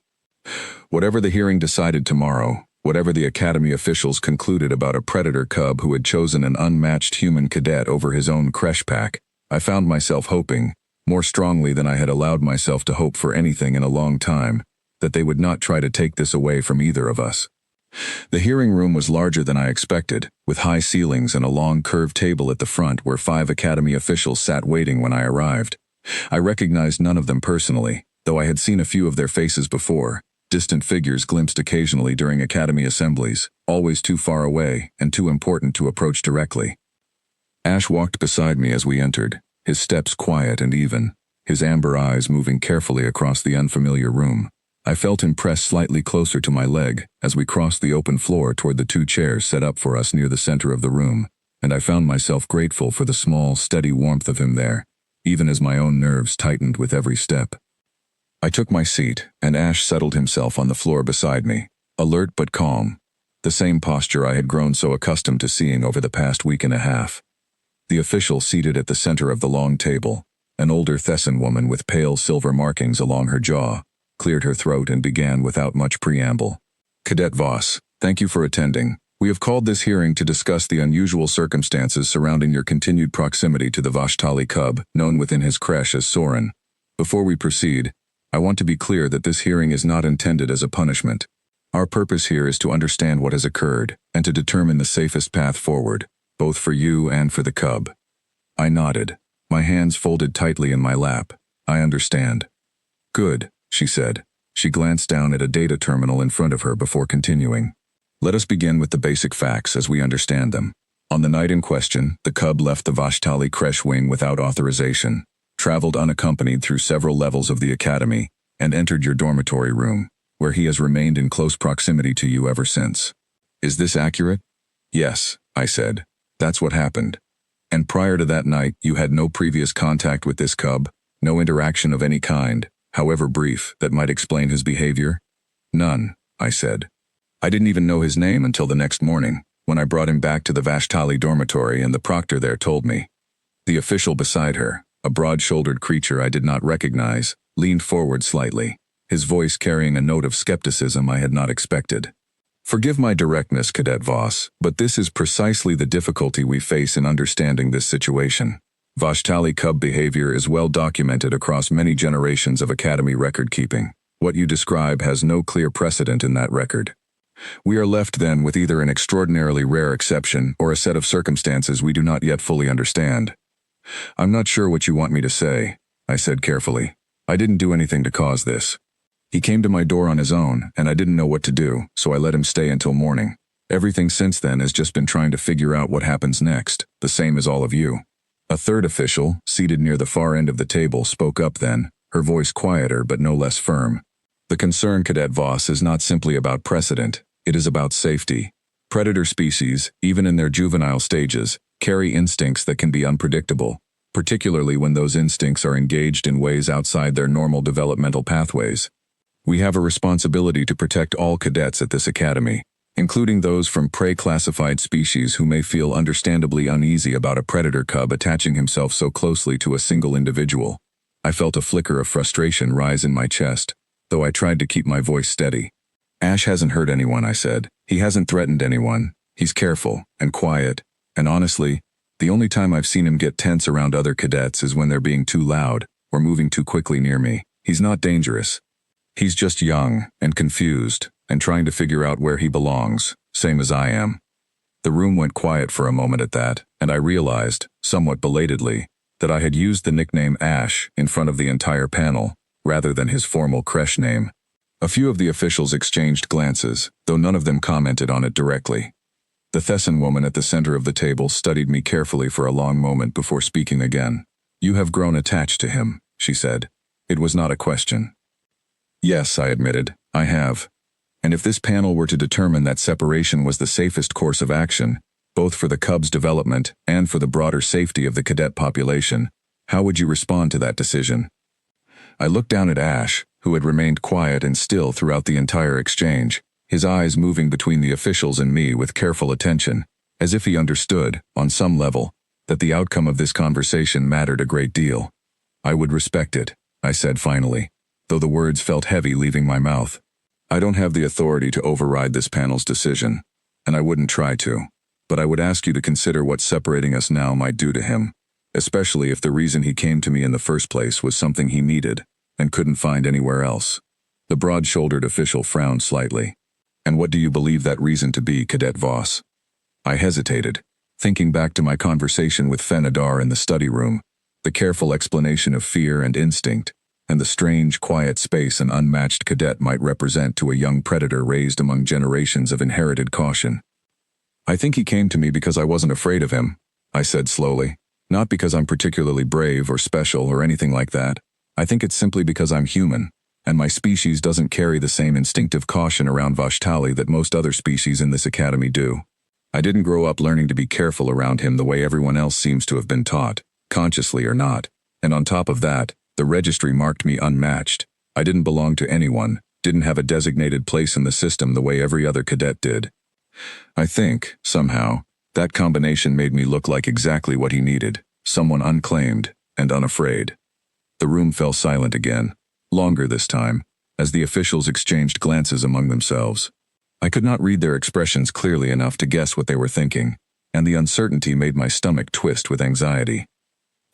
Whatever the hearing decided tomorrow, whatever the academy officials concluded about a predator cub who had chosen an unmatched human cadet over his own creche pack, I found myself hoping, more strongly than I had allowed myself to hope for anything in a long time, that they would not try to take this away from either of us. The hearing room was larger than I expected, with high ceilings and a long curved table at the front where 5 academy officials sat waiting when I arrived. I recognized none of them personally, though I had seen a few of their faces before, distant figures glimpsed occasionally during academy assemblies, always too far away and too important to approach directly. Ash walked beside me as we entered, his steps quiet and even, his amber eyes moving carefully across the unfamiliar room. I felt him press slightly closer to my leg as we crossed the open floor toward the 2 chairs set up for us near the center of the room, and I found myself grateful for the small, steady warmth of him there, even as my own nerves tightened with every step. I took my seat, and Ash settled himself on the floor beside me, alert but calm, the same posture I had grown so accustomed to seeing over the past week and a half. The official seated at the center of the long table, an older Thessan woman with pale silver markings along her jaw, cleared her throat and began without much preamble. Cadet Voss, thank you for attending. We have called this hearing to discuss the unusual circumstances surrounding your continued proximity to the Vashtali cub, known within his creche as Soren. Before we proceed, I want to be clear that this hearing is not intended as a punishment. Our purpose here is to understand what has occurred and to determine the safest path forward, both for you and for the cub. I nodded, my hands folded tightly in my lap. I understand. Good, she said. She glanced down at a data terminal in front of her before continuing. Let us begin with the basic facts as we understand them. On the night in question, the cub left the Vashtali creche wing without authorization, traveled unaccompanied through several levels of the academy, and entered your dormitory room, where he has remained in close proximity to you ever since. Is this accurate? Yes, I said. That's what happened. And prior to that night, you had no previous contact with this cub, no interaction of any kind, however brief, that might explain his behavior? None, I said. I didn't even know his name until the next morning, when I brought him back to the Vashtali dormitory and the proctor there told me. The official beside her, a broad-shouldered creature I did not recognize, leaned forward slightly, his voice carrying a note of skepticism I had not expected. Forgive my directness, Cadet Voss, but this is precisely the difficulty we face in understanding this situation. Vashtali cub behavior is well documented across many generations of academy record-keeping. What you describe has no clear precedent in that record. We are left then with either an extraordinarily rare exception or a set of circumstances we do not yet fully understand. I'm not sure what you want me to say, I said carefully. I didn't do anything to cause this. He came to my door on his own, and I didn't know what to do, so I let him stay until morning. Everything since then has just been trying to figure out what happens next, the same as all of you. A third official, seated near the far end of the table, spoke up then, her voice quieter but no less firm. The concern, Cadet Voss, is not simply about precedent, it is about safety. Predator species, even in their juvenile stages, carry instincts that can be unpredictable, particularly when those instincts are engaged in ways outside their normal developmental pathways. We have a responsibility to protect all cadets at this academy, including those from prey-classified species who may feel understandably uneasy about a predator cub attaching himself so closely to a single individual. I felt a flicker of frustration rise in my chest, though I tried to keep my voice steady. Ash hasn't hurt anyone, I said. He hasn't threatened anyone. He's careful and quiet, and honestly, the only time I've seen him get tense around other cadets is when they're being too loud or moving too quickly near me. He's not dangerous. He's just young and confused and trying to figure out where he belongs, same as I am. The room went quiet for a moment at that, and I realized, somewhat belatedly, that I had used the nickname Ash in front of the entire panel, rather than his formal creche name. A few of the officials exchanged glances, though none of them commented on it directly. The Thessan woman at the center of the table studied me carefully for a long moment before speaking again. You have grown attached to him, she said. It was not a question. Yes, I admitted, I have. And if this panel were to determine that separation was the safest course of action, both for the cub's development and for the broader safety of the cadet population, how would you respond to that decision? I looked down at Ash, who had remained quiet and still throughout the entire exchange, his eyes moving between the officials and me with careful attention, as if he understood, on some level, that the outcome of this conversation mattered a great deal. I would respect it, I said finally, though the words felt heavy leaving my mouth. I don't have the authority to override this panel's decision, and I wouldn't try to, but I would ask you to consider what separating us now might do to him, especially if the reason he came to me in the first place was something he needed and couldn't find anywhere else. The broad-shouldered official frowned slightly. And what do you believe that reason to be, Cadet Voss? I hesitated, thinking back to my conversation with Fenadar in the study room, the careful explanation of fear and instinct, and the strange, quiet space an unmatched cadet might represent to a young predator raised among generations of inherited caution. "I think he came to me because I wasn't afraid of him," I said slowly. "Not because I'm particularly brave or special or anything like that. I think it's simply because I'm human, and my species doesn't carry the same instinctive caution around Vashtali that most other species in this academy do. I didn't grow up learning to be careful around him the way everyone else seems to have been taught, consciously or not, and on top of that, the registry marked me unmatched. I didn't belong to anyone, didn't have a designated place in the system the way every other cadet did. I think, somehow, that combination made me look like exactly what he needed, someone unclaimed and unafraid." The room fell silent again, longer this time, as the officials exchanged glances among themselves. I could not read their expressions clearly enough to guess what they were thinking, and the uncertainty made my stomach twist with anxiety.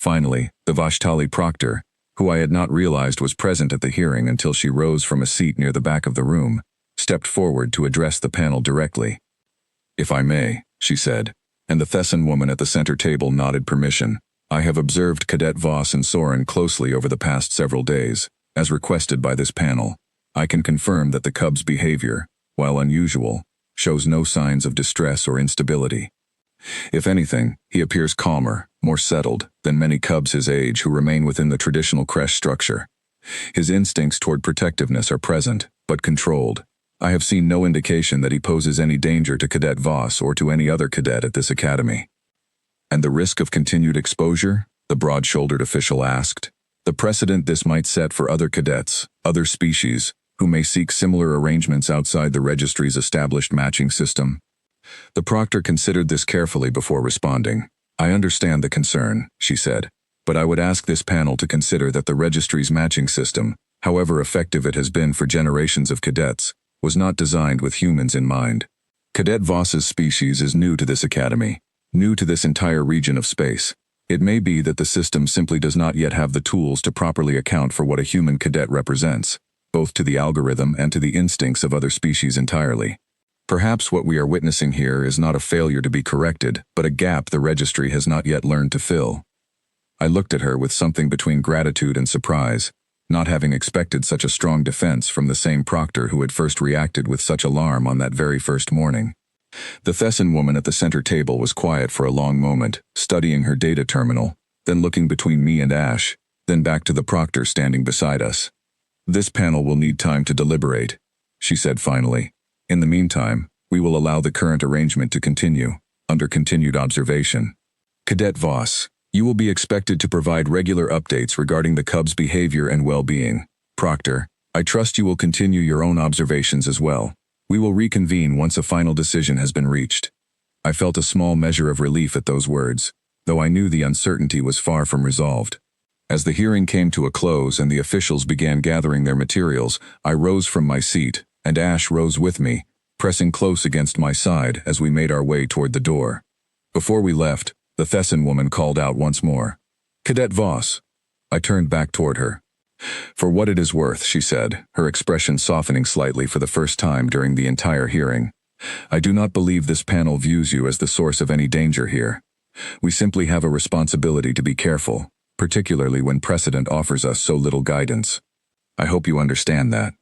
Finally, the Vashtali proctor, who I had not realized was present at the hearing until she rose from a seat near the back of the room, stepped forward to address the panel directly. "If I may," she said, and the Thessan woman at the center table nodded permission. "I have observed Cadet Voss and Soren closely over the past several days, as requested by this panel. I can confirm that the cub's behavior, while unusual, shows no signs of distress or instability. If anything, he appears calmer, more settled, than many cubs his age who remain within the traditional creche structure. His instincts toward protectiveness are present, but controlled. I have seen no indication that he poses any danger to Cadet Voss or to any other cadet at this academy." "And the risk of continued exposure?" the broad-shouldered official asked. "The precedent this might set for other cadets, other species, who may seek similar arrangements outside the registry's established matching system?" The proctor considered this carefully before responding. "I understand the concern," she said, "but I would ask this panel to consider that the registry's matching system, however effective it has been for generations of cadets, was not designed with humans in mind. Cadet Voss's species is new to this academy, new to this entire region of space. It may be that the system simply does not yet have the tools to properly account for what a human cadet represents, both to the algorithm and to the instincts of other species entirely. Perhaps what we are witnessing here is not a failure to be corrected, but a gap the registry has not yet learned to fill." I looked at her with something between gratitude and surprise, not having expected such a strong defense from the same proctor who had first reacted with such alarm on that very first morning. The Thessan woman at the center table was quiet for a long moment, studying her data terminal, then looking between me and Ash, then back to the proctor standing beside us. "This panel will need time to deliberate," she said finally. "In the meantime, we will allow the current arrangement to continue, under continued observation. Cadet Voss, you will be expected to provide regular updates regarding the cub's behavior and well-being. Proctor, I trust you will continue your own observations as well. We will reconvene once a final decision has been reached." I felt a small measure of relief at those words, though I knew the uncertainty was far from resolved. As the hearing came to a close and the officials began gathering their materials, I rose from my seat, and Ash rose with me, pressing close against my side as we made our way toward the door. Before we left, the Thessan woman called out once more, "Cadet Voss." I turned back toward her. "For what it is worth," she said, her expression softening slightly for the first time during the entire hearing. "I do not believe this panel views you as the source of any danger here. We simply have a responsibility to be careful, particularly when precedent offers us so little guidance. I hope you understand that."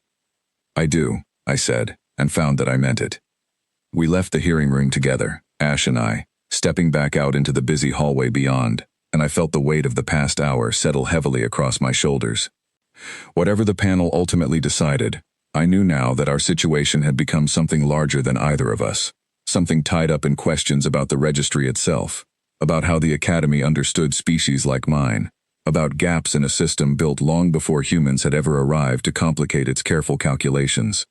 "I do," I said, and found that I meant it. We left the hearing room together, Ash and I, stepping back out into the busy hallway beyond, and I felt the weight of the past hour settle heavily across my shoulders. Whatever the panel ultimately decided, I knew now that our situation had become something larger than either of us, something tied up in questions about the registry itself, about how the Academy understood species like mine, about gaps in a system built long before humans had ever arrived to complicate its careful calculations.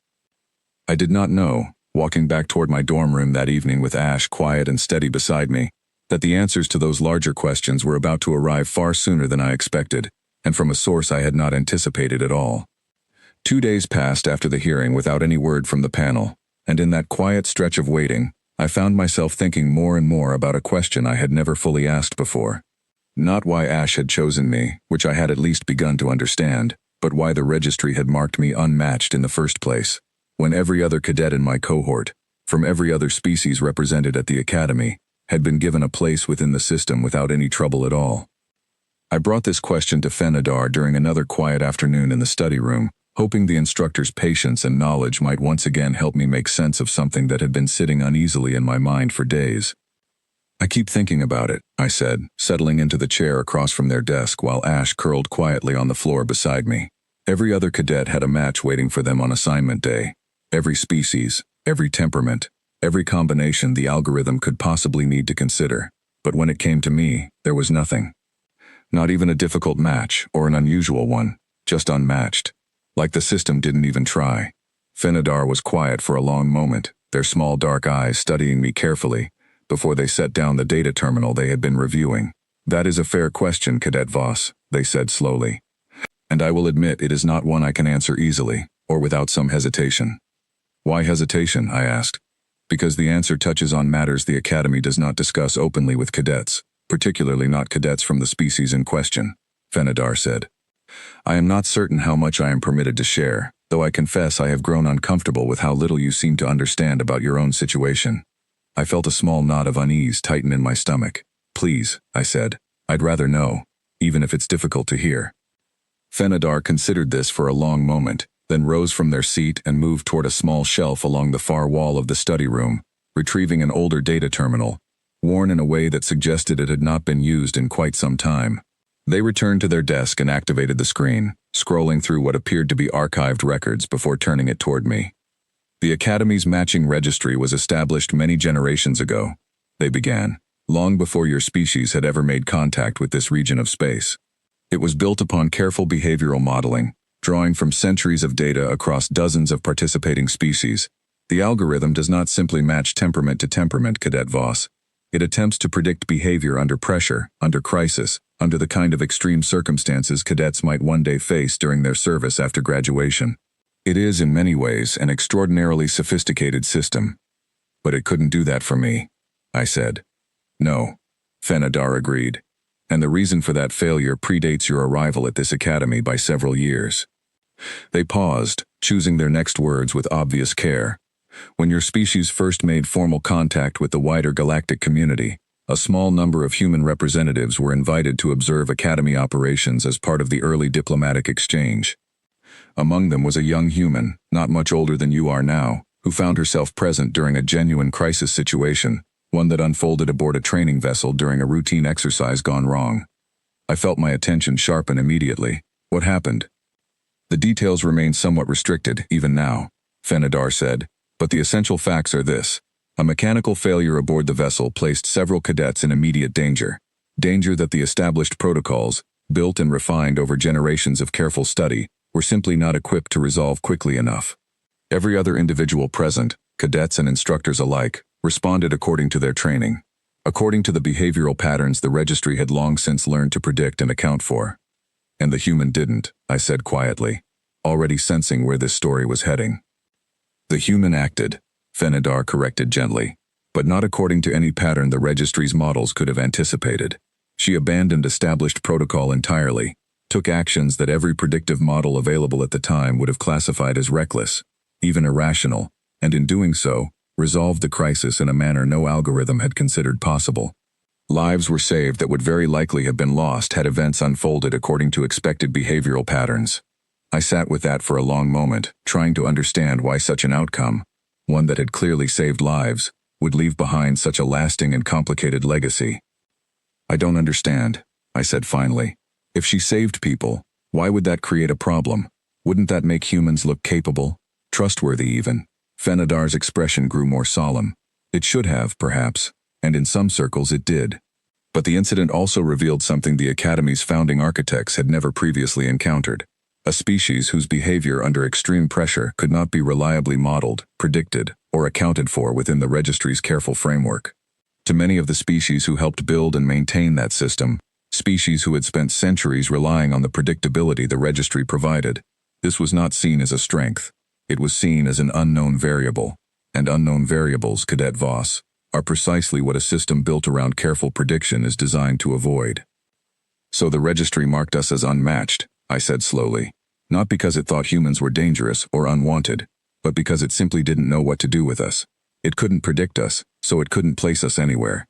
I did not know, walking back toward my dorm room that evening with Ash quiet and steady beside me, that the answers to those larger questions were about to arrive far sooner than I expected, and from a source I had not anticipated at all. 2 days passed after the hearing without any word from the panel, and in that quiet stretch of waiting, I found myself thinking more and more about a question I had never fully asked before. Not why Ash had chosen me, which I had at least begun to understand, but why the registry had marked me unmatched in the first place, when every other cadet in my cohort, from every other species represented at the Academy, had been given a place within the system without any trouble at all. I brought this question to Fenadar during another quiet afternoon in the study room, hoping the instructor's patience and knowledge might once again help me make sense of something that had been sitting uneasily in my mind for days. I keep thinking about it, I said, settling into the chair across from their desk while Ash curled quietly on the floor beside me. Every other cadet had a match waiting for them on assignment day. Every species, every temperament, every combination the algorithm could possibly need to consider. But when it came to me, there was nothing. Not even a difficult match or an unusual one, just unmatched. Like the system didn't even try. Fenadar was quiet for a long moment, their small dark eyes studying me carefully, before they set down the data terminal they had been reviewing. "That is a fair question, Cadet Voss," they said slowly. "And I will admit it is not one I can answer easily, or without some hesitation." "Why hesitation?" I asked. "Because the answer touches on matters the Academy does not discuss openly with cadets, particularly not cadets from the species in question," Fenadar said. "I am not certain how much I am permitted to share, though I confess I have grown uncomfortable with how little you seem to understand about your own situation." I felt a small knot of unease tighten in my stomach. "Please," I said. "I'd rather know, even if it's difficult to hear." Fenadar considered this for a long moment, then rose from their seat and moved toward a small shelf along the far wall of the study room, retrieving an older data terminal, worn in a way that suggested it had not been used in quite some time. They returned to their desk and activated the screen, scrolling through what appeared to be archived records before turning it toward me. "The Academy's matching registry was established many generations ago," they began, "long before your species had ever made contact with this region of space. It was built upon careful behavioral modeling, drawing from centuries of data across dozens of participating species. The algorithm does not simply match temperament to temperament, Cadet Voss. It attempts to predict behavior under pressure, under crisis, under the kind of extreme circumstances cadets might one day face during their service after graduation. It is, in many ways, an extraordinarily sophisticated system. But it couldn't do that for me," I said. "No," Fenadar agreed. "And the reason for that failure predates your arrival at this academy by several years." They paused, choosing their next words with obvious care. "When your species first made formal contact with the wider galactic community, a small number of human representatives were invited to observe Academy operations as part of the early diplomatic exchange. Among them was a young human, not much older than you are now, who found herself present during a genuine crisis situation, one that unfolded aboard a training vessel during a routine exercise gone wrong. I felt my attention sharpen immediately. What happened?" "The details remain somewhat restricted, even now," Fenadar said, "but the essential facts are this. A mechanical failure aboard the vessel placed several cadets in immediate danger. Danger that the established protocols, built and refined over generations of careful study, were simply not equipped to resolve quickly enough. Every other individual present, cadets and instructors alike, responded according to their training, according to the behavioral patterns the registry had long since learned to predict and account for. And the human didn't," I said quietly, already sensing where this story was heading. "The human acted," Fenadar corrected gently, "but not according to any pattern the registry's models could have anticipated. She abandoned established protocol entirely, took actions that every predictive model available at the time would have classified as reckless, even irrational, and in doing so, resolved the crisis in a manner no algorithm had considered possible. Lives were saved that would very likely have been lost had events unfolded according to expected behavioral patterns." I sat with that for a long moment, trying to understand why such an outcome, one that had clearly saved lives, would leave behind such a lasting and complicated legacy. "I don't understand," I said finally. "If she saved people, why would that create a problem? Wouldn't that make humans look capable, trustworthy even?" Fenadar's expression grew more solemn. "It should have, perhaps, and in some circles it did. But the incident also revealed something the Academy's founding architects had never previously encountered. A species whose behavior under extreme pressure could not be reliably modeled, predicted, or accounted for within the registry's careful framework. To many of the species who helped build and maintain that system, species who had spent centuries relying on the predictability the registry provided, this was not seen as a strength. It was seen as an unknown variable, and unknown variables, Cadet Voss, are precisely what a system built around careful prediction is designed to avoid. So the registry marked us as unmatched," I said slowly, "not because it thought humans were dangerous or unwanted, but because it simply didn't know what to do with us. It couldn't predict us, so it couldn't place us anywhere."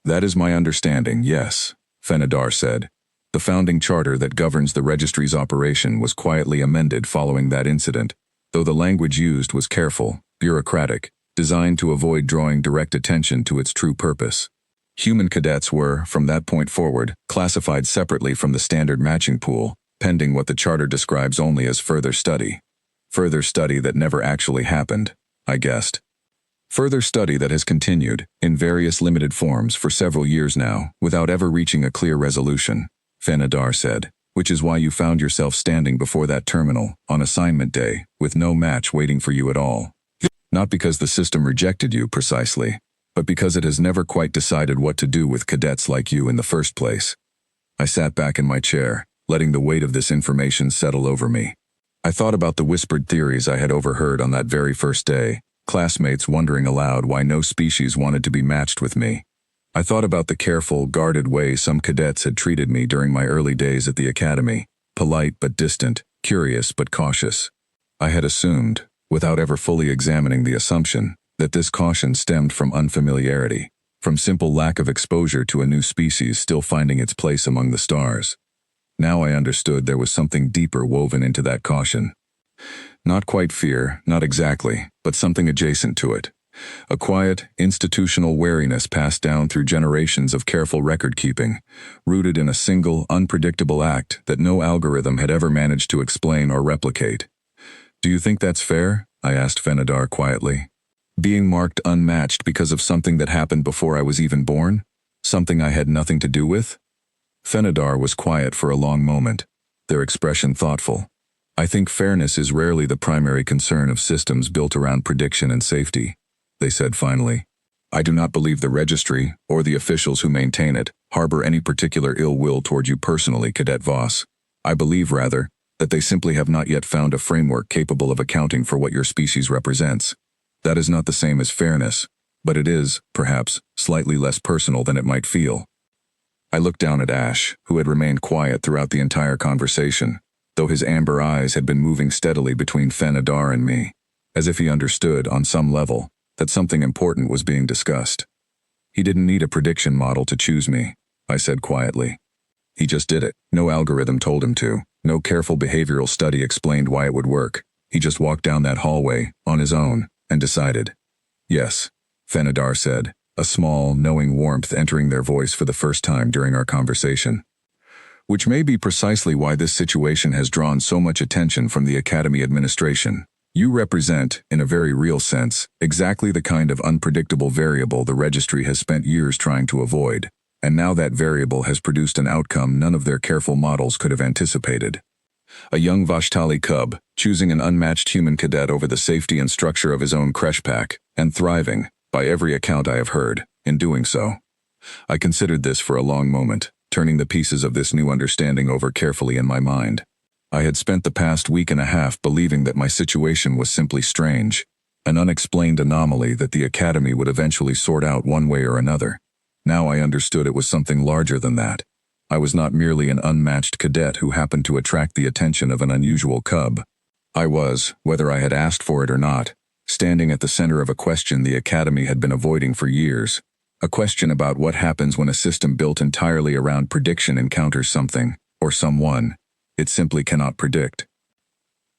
"That is my understanding, yes," Fenadar said. The founding charter that governs the registry's operation was quietly amended following that incident, though the language used was careful, bureaucratic, designed to avoid drawing direct attention to its true purpose. Human cadets were, from that point forward, classified separately from the standard matching pool, pending what the charter describes only as further study. Further study that never actually happened, I guessed. Further study that has continued, in various limited forms for several years now, without ever reaching a clear resolution, Fenadar said, which is why you found yourself standing before that terminal, on assignment day, with no match waiting for you at all. Not because the system rejected you precisely, but because it has never quite decided what to do with cadets like you in the first place. I sat back in my chair, letting the weight of this information settle over me. I thought about the whispered theories I had overheard on that very first day, classmates wondering aloud why no species wanted to be matched with me. I thought about the careful, guarded way some cadets had treated me during my early days at the academy, polite but distant, curious but cautious. I had assumed, without ever fully examining the assumption, that this caution stemmed from unfamiliarity, from simple lack of exposure to a new species still finding its place among the stars. Now I understood there was something deeper woven into that caution. Not quite fear, not exactly, but something adjacent to it. A quiet, institutional wariness passed down through generations of careful record-keeping, rooted in a single, unpredictable act that no algorithm had ever managed to explain or replicate. "Do you think that's fair?" I asked Fenadar quietly. "Being marked unmatched because of something that happened before I was even born? Something I had nothing to do with?" Fenadar was quiet for a long moment, their expression thoughtful. "I think fairness is rarely the primary concern of systems built around prediction and safety," they said finally. "I do not believe the registry, or the officials who maintain it, harbor any particular ill will toward you personally, Cadet Voss. I believe, rather, that they simply have not yet found a framework capable of accounting for what your species represents. That is not the same as fairness, but it is, perhaps, slightly less personal than it might feel." I looked down at Ash, who had remained quiet throughout the entire conversation, though his amber eyes had been moving steadily between Fenadar and me, as if he understood, on some level, that something important was being discussed. "He didn't need a prediction model to choose me," I said quietly. "He just did it. No algorithm told him to. No careful behavioral study explained why it would work. He just walked down that hallway, on his own, and decided." "Yes," Fenadar said, a small, knowing warmth entering their voice for the first time during our conversation. "Which may be precisely why this situation has drawn so much attention from the Academy administration. You represent, in a very real sense, exactly the kind of unpredictable variable the registry has spent years trying to avoid, and now that variable has produced an outcome none of their careful models could have anticipated. A young Vashtali cub, choosing an unmatched human cadet over the safety and structure of his own creche pack, and thriving, by every account I have heard, in doing so. I considered this for a long moment, turning the pieces of this new understanding over carefully in my mind. I had spent the past week and a half believing that my situation was simply strange, an unexplained anomaly that the Academy would eventually sort out one way or another. Now I understood it was something larger than that. I was not merely an unmatched cadet who happened to attract the attention of an unusual cub. I was, whether I had asked for it or not, standing at the center of a question the Academy had been avoiding for years. A question about what happens when a system built entirely around prediction encounters something, or someone, it simply cannot predict.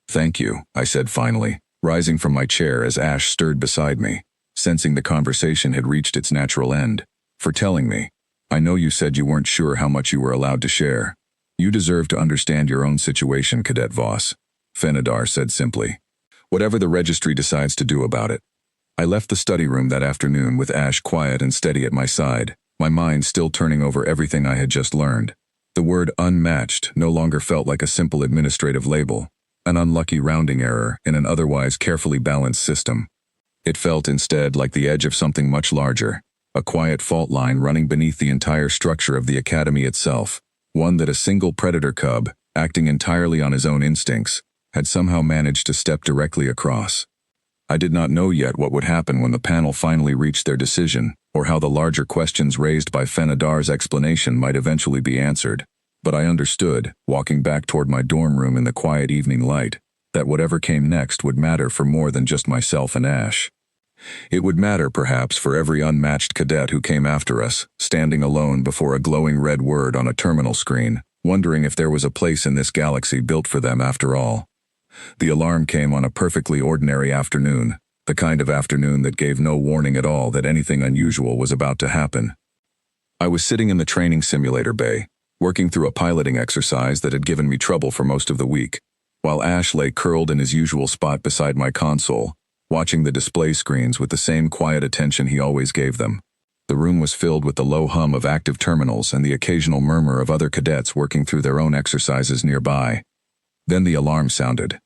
"Thank you," I said finally, rising from my chair as Ash stirred beside me, sensing the conversation had reached its natural end, "for telling me. I know you said you weren't sure how much you were allowed to share. You deserve to understand your own situation, Cadet Voss," Fenadar said simply. "Whatever the registry decides to do about it." I left the study room that afternoon with Ash quiet and steady at my side, my mind still turning over everything I had just learned. The word unmatched no longer felt like a simple administrative label, an unlucky rounding error in an otherwise carefully balanced system. It felt instead like the edge of something much larger, a quiet fault line running beneath the entire structure of the Academy itself, one that a single predator cub, acting entirely on his own instincts, had somehow managed to step directly across. I did not know yet what would happen when the panel finally reached their decision, or how the larger questions raised by Fenadar's explanation might eventually be answered, but I understood, walking back toward my dorm room in the quiet evening light, that whatever came next would matter for more than just myself and Ash. It would matter, perhaps, for every unmatched cadet who came after us, standing alone before a glowing red word on a terminal screen, wondering if there was a place in this galaxy built for them after all. The alarm came on a perfectly ordinary afternoon, the kind of afternoon that gave no warning at all that anything unusual was about to happen. I was sitting in the training simulator bay, working through a piloting exercise that had given me trouble for most of the week, while Ash lay curled in his usual spot beside my console, watching the display screens with the same quiet attention he always gave them. The room was filled with the low hum of active terminals and the occasional murmur of other cadets working through their own exercises nearby. Then the alarm sounded.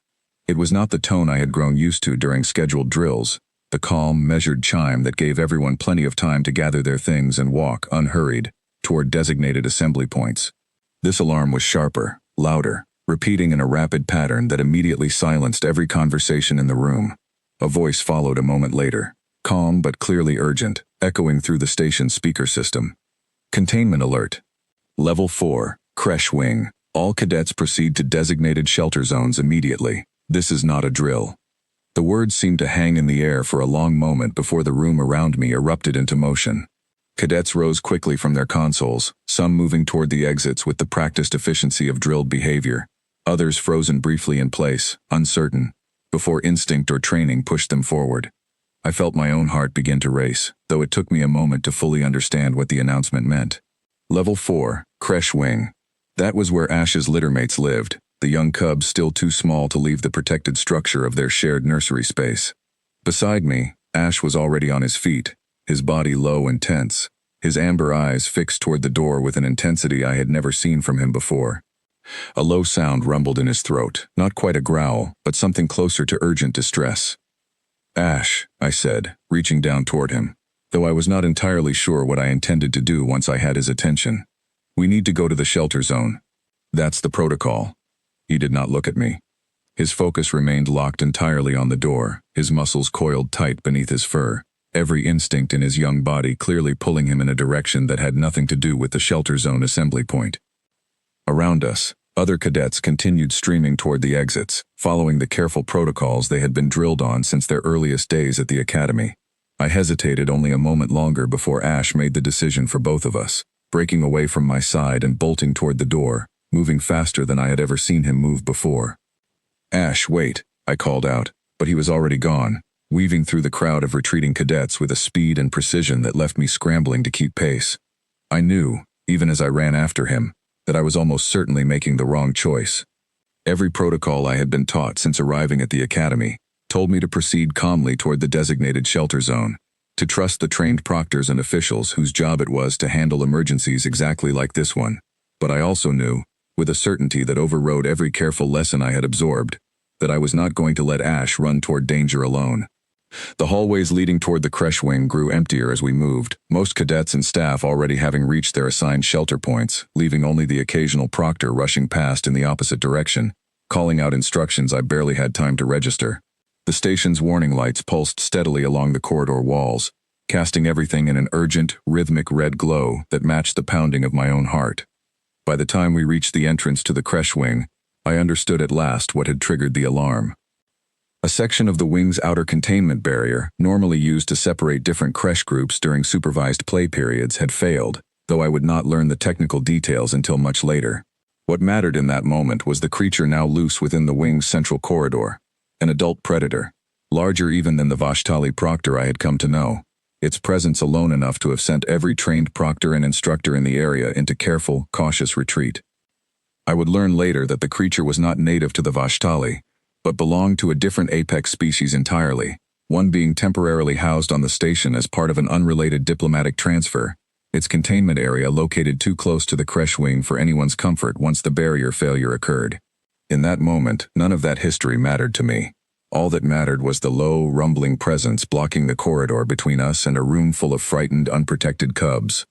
It was not the tone I had grown used to during scheduled drills, the calm, measured chime that gave everyone plenty of time to gather their things and walk, unhurried, toward designated assembly points. This alarm was sharper, louder, repeating in a rapid pattern that immediately silenced every conversation in the room. A voice followed a moment later, calm but clearly urgent, echoing through the station's speaker system. Containment alert. Level 4, Creche Wing. All cadets proceed to designated shelter zones immediately. This is not a drill. The words seemed to hang in the air for a long moment before the room around me erupted into motion. Cadets rose quickly from their consoles, some moving toward the exits with the practiced efficiency of drilled behavior, others frozen briefly in place, uncertain, before instinct or training pushed them forward. I felt my own heart begin to race, though it took me a moment to fully understand what the announcement meant. Level 4, Creche Wing. That was where Ash's littermates lived, the young cubs still too small to leave the protected structure of their shared nursery space. Beside me, Ash was already on his feet, his body low and tense, his amber eyes fixed toward the door with an intensity I had never seen from him before. A low sound rumbled in his throat, not quite a growl, but something closer to urgent distress. "Ash," I said, reaching down toward him, though I was not entirely sure what I intended to do once I had his attention. "We need to go to the shelter zone. That's the protocol." He did not look at me. His focus remained locked entirely on the door, his muscles coiled tight beneath his fur, every instinct in his young body clearly pulling him in a direction that had nothing to do with the shelter zone assembly point. Around us, other cadets continued streaming toward the exits, following the careful protocols they had been drilled on since their earliest days at the academy. I hesitated only a moment longer before Ash made the decision for both of us, breaking away from my side and bolting toward the door, moving faster than I had ever seen him move before. "Ash, wait," I called out, but he was already gone, weaving through the crowd of retreating cadets with a speed and precision that left me scrambling to keep pace. I knew, even as I ran after him, that I was almost certainly making the wrong choice. Every protocol I had been taught since arriving at the academy told me to proceed calmly toward the designated shelter zone, to trust the trained proctors and officials whose job it was to handle emergencies exactly like this one. But I also knew, with a certainty that overrode every careful lesson I had absorbed, that I was not going to let Ash run toward danger alone. The hallways leading toward the creche wing grew emptier as we moved, most cadets and staff already having reached their assigned shelter points, leaving only the occasional proctor rushing past in the opposite direction, calling out instructions I barely had time to register. The station's warning lights pulsed steadily along the corridor walls, casting everything in an urgent, rhythmic red glow that matched the pounding of my own heart. By the time we reached the entrance to the creche wing, I understood at last what had triggered the alarm. A section of the wing's outer containment barrier, normally used to separate different creche groups during supervised play periods, had failed, though I would not learn the technical details until much later. What mattered in that moment was the creature now loose within the wing's central corridor, an adult predator, larger even than the Vashtali proctor I had come to know, its presence alone enough to have sent every trained proctor and instructor in the area into careful, cautious retreat. I would learn later that the creature was not native to the Vashtali, but belonged to a different apex species entirely, one being temporarily housed on the station as part of an unrelated diplomatic transfer, its containment area located too close to the creche wing for anyone's comfort once the barrier failure occurred. In that moment, none of that history mattered to me. All that mattered was the low, rumbling presence blocking the corridor between us and a room full of frightened, unprotected cubs.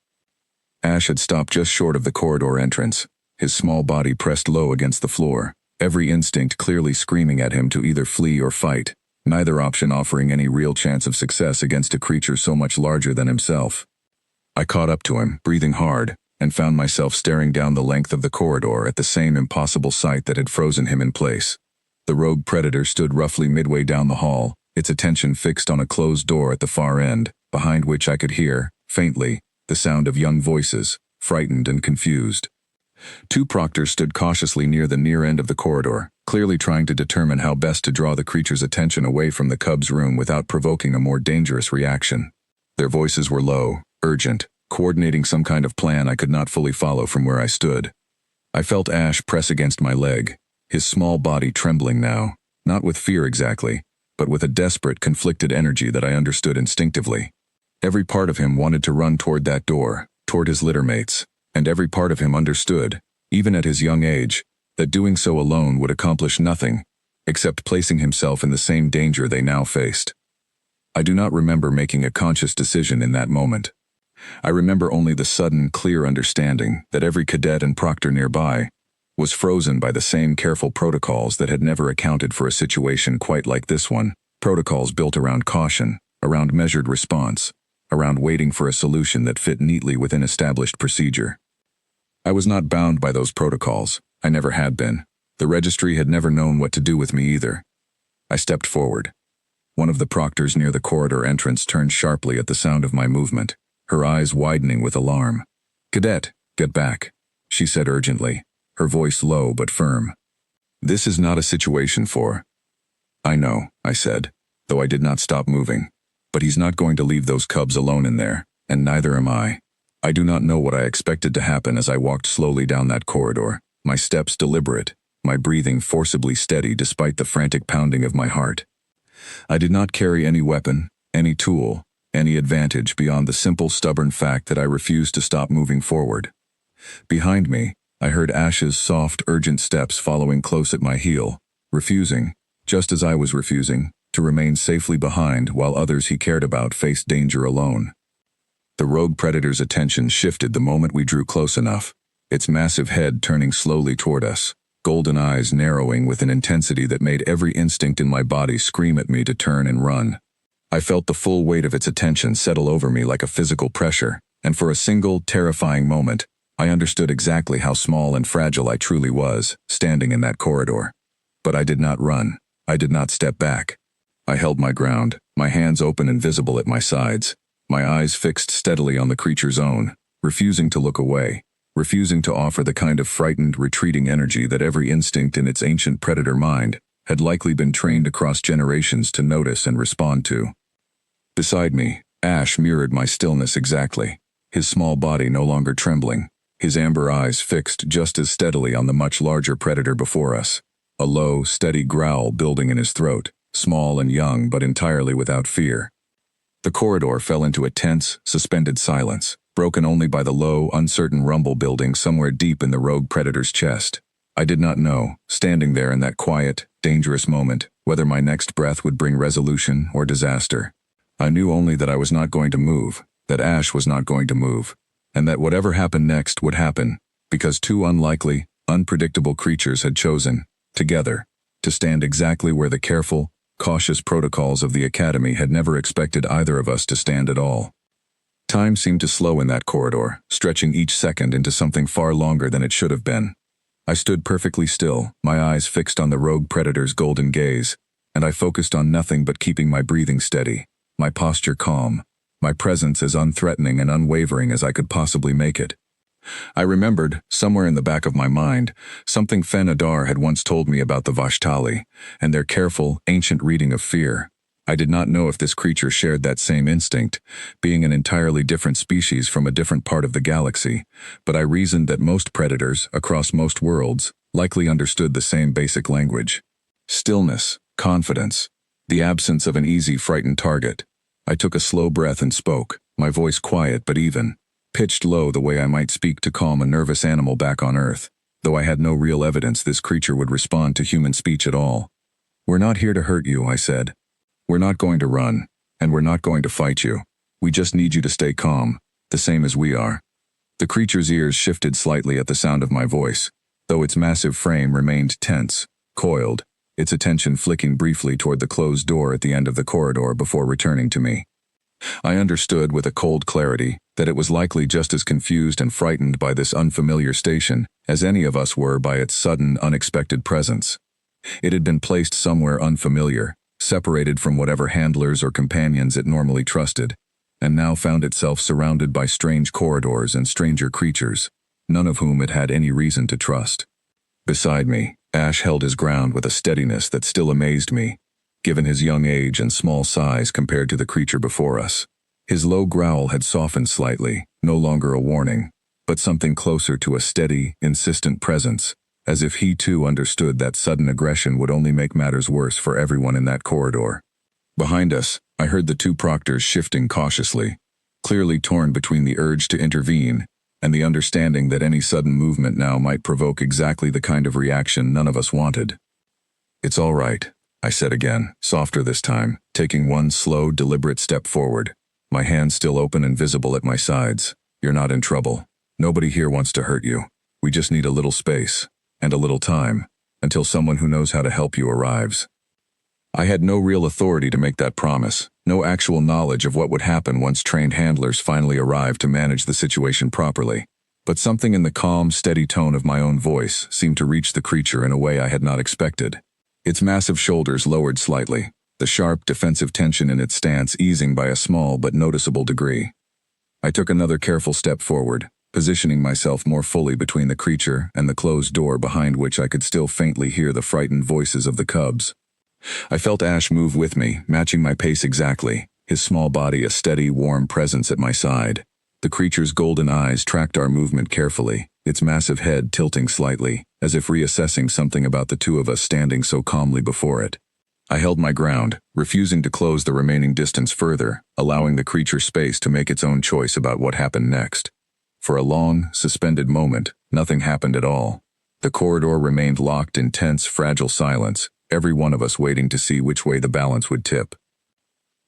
Ash had stopped just short of the corridor entrance, his small body pressed low against the floor, every instinct clearly screaming at him to either flee or fight, neither option offering any real chance of success against a creature so much larger than himself. I caught up to him, breathing hard, and found myself staring down the length of the corridor at the same impossible sight that had frozen him in place. The rogue predator stood roughly midway down the hall, its attention fixed on a closed door at the far end, behind which I could hear, faintly, the sound of young voices, frightened and confused. Two proctors stood cautiously near the near end of the corridor, clearly trying to determine how best to draw the creature's attention away from the cub's room without provoking a more dangerous reaction. Their voices were low, urgent, coordinating some kind of plan I could not fully follow from where I stood. I felt Ash press against my leg, his small body trembling now, not with fear exactly, but with a desperate, conflicted energy that I understood instinctively. Every part of him wanted to run toward that door, toward his littermates, and every part of him understood, even at his young age, that doing so alone would accomplish nothing, except placing himself in the same danger they now faced. I do not remember making a conscious decision in that moment. I remember only the sudden, clear understanding that every cadet and proctor nearby was frozen by the same careful protocols that had never accounted for a situation quite like this one, protocols built around caution, around measured response, around waiting for a solution that fit neatly within established procedure. I was not bound by those protocols. I never had been. The registry had never known what to do with me either. I stepped forward. One of the proctors near the corridor entrance turned sharply at the sound of my movement, her eyes widening with alarm. "Cadet, get back," she said urgently, her voice low but firm. "This is not a situation for—" "I know," I said, though I did not stop moving. "But he's not going to leave those cubs alone in there, and neither am I." I do not know what I expected to happen as I walked slowly down that corridor, my steps deliberate, my breathing forcibly steady despite the frantic pounding of my heart. I did not carry any weapon, any tool, any advantage beyond the simple stubborn fact that I refused to stop moving forward. Behind me, I heard Ash's soft, urgent steps following close at my heel, refusing, just as I was refusing, to remain safely behind while others he cared about faced danger alone. The rogue predator's attention shifted the moment we drew close enough, its massive head turning slowly toward us, golden eyes narrowing with an intensity that made every instinct in my body scream at me to turn and run. I felt the full weight of its attention settle over me like a physical pressure, and for a single, terrifying moment, I understood exactly how small and fragile I truly was, standing in that corridor. But I did not run. I did not step back. I held my ground, my hands open and visible at my sides, my eyes fixed steadily on the creature's own, refusing to look away, refusing to offer the kind of frightened, retreating energy that every instinct in its ancient predator mind had likely been trained across generations to notice and respond to. Beside me, Ash mirrored my stillness exactly, his small body no longer trembling, his amber eyes fixed just as steadily on the much larger predator before us, a low, steady growl building in his throat, small and young but entirely without fear. The corridor fell into a tense, suspended silence, broken only by the low, uncertain rumble building somewhere deep in the rogue predator's chest. I did not know, standing there in that quiet, dangerous moment, whether my next breath would bring resolution or disaster. I knew only that I was not going to move, that Ash was not going to move, and that whatever happened next would happen, because two unlikely, unpredictable creatures had chosen, together, to stand exactly where the careful, cautious protocols of the Academy had never expected either of us to stand at all. Time seemed to slow in that corridor, stretching each second into something far longer than it should have been. I stood perfectly still, my eyes fixed on the rogue predator's golden gaze, and I focused on nothing but keeping my breathing steady, my posture calm, my presence as unthreatening and unwavering as I could possibly make it. I remembered, somewhere in the back of my mind, something Fen-Adar had once told me about the Vashtali, and their careful, ancient reading of fear. I did not know if this creature shared that same instinct, being an entirely different species from a different part of the galaxy, but I reasoned that most predators, across most worlds, likely understood the same basic language. Stillness, confidence, the absence of an easy, frightened target. I took a slow breath and spoke, my voice quiet but even, pitched low the way I might speak to calm a nervous animal back on Earth, though I had no real evidence this creature would respond to human speech at all. "We're not here to hurt you," I said. "We're not going to run, and we're not going to fight you. We just need you to stay calm, the same as we are." The creature's ears shifted slightly at the sound of my voice, though its massive frame remained tense, coiled, its attention flicking briefly toward the closed door at the end of the corridor before returning to me. I understood with a cold clarity that it was likely just as confused and frightened by this unfamiliar station as any of us were by its sudden, unexpected presence. It had been placed somewhere unfamiliar, separated from whatever handlers or companions it normally trusted, and now found itself surrounded by strange corridors and stranger creatures, none of whom it had any reason to trust. Beside me, Ash held his ground with a steadiness that still amazed me, given his young age and small size compared to the creature before us. His low growl had softened slightly, no longer a warning, but something closer to a steady, insistent presence, as if he too understood that sudden aggression would only make matters worse for everyone in that corridor. Behind us, I heard the two proctors shifting cautiously, clearly torn between the urge to intervene and the understanding that any sudden movement now might provoke exactly the kind of reaction none of us wanted. "It's all right," I said again, softer this time, taking one slow, deliberate step forward, my hands still open and visible at my sides. "You're not in trouble. Nobody here wants to hurt you. We just need a little space, and a little time, until someone who knows how to help you arrives." I had no real authority to make that promise, no actual knowledge of what would happen once trained handlers finally arrived to manage the situation properly. But something in the calm, steady tone of my own voice seemed to reach the creature in a way I had not expected. Its massive shoulders lowered slightly, the sharp, defensive tension in its stance easing by a small but noticeable degree. I took another careful step forward, positioning myself more fully between the creature and the closed door behind which I could still faintly hear the frightened voices of the cubs. I felt Ash move with me, matching my pace exactly, his small body a steady, warm presence at my side. The creature's golden eyes tracked our movement carefully, its massive head tilting slightly, as if reassessing something about the two of us standing so calmly before it. I held my ground, refusing to close the remaining distance further, allowing the creature space to make its own choice about what happened next. For a long, suspended moment, nothing happened at all. The corridor remained locked in tense, fragile silence, every one of us waiting to see which way the balance would tip.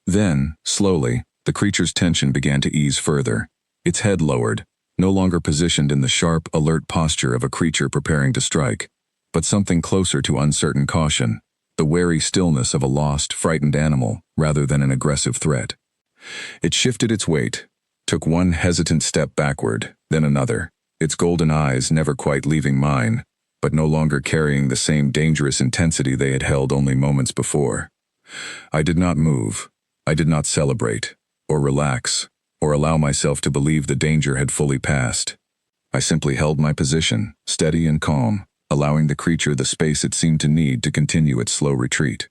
Then, slowly, the creature's tension began to ease further. Its head lowered, no longer positioned in the sharp, alert posture of a creature preparing to strike, but something closer to uncertain caution, the wary stillness of a lost, frightened animal rather than an aggressive threat. It shifted its weight, took one hesitant step backward, then another, its golden eyes never quite leaving mine, but no longer carrying the same dangerous intensity they had held only moments before. I did not move. I did not celebrate, or relax, or allow myself to believe the danger had fully passed. I simply held my position, steady and calm, allowing the creature the space it seemed to need to continue its slow retreat.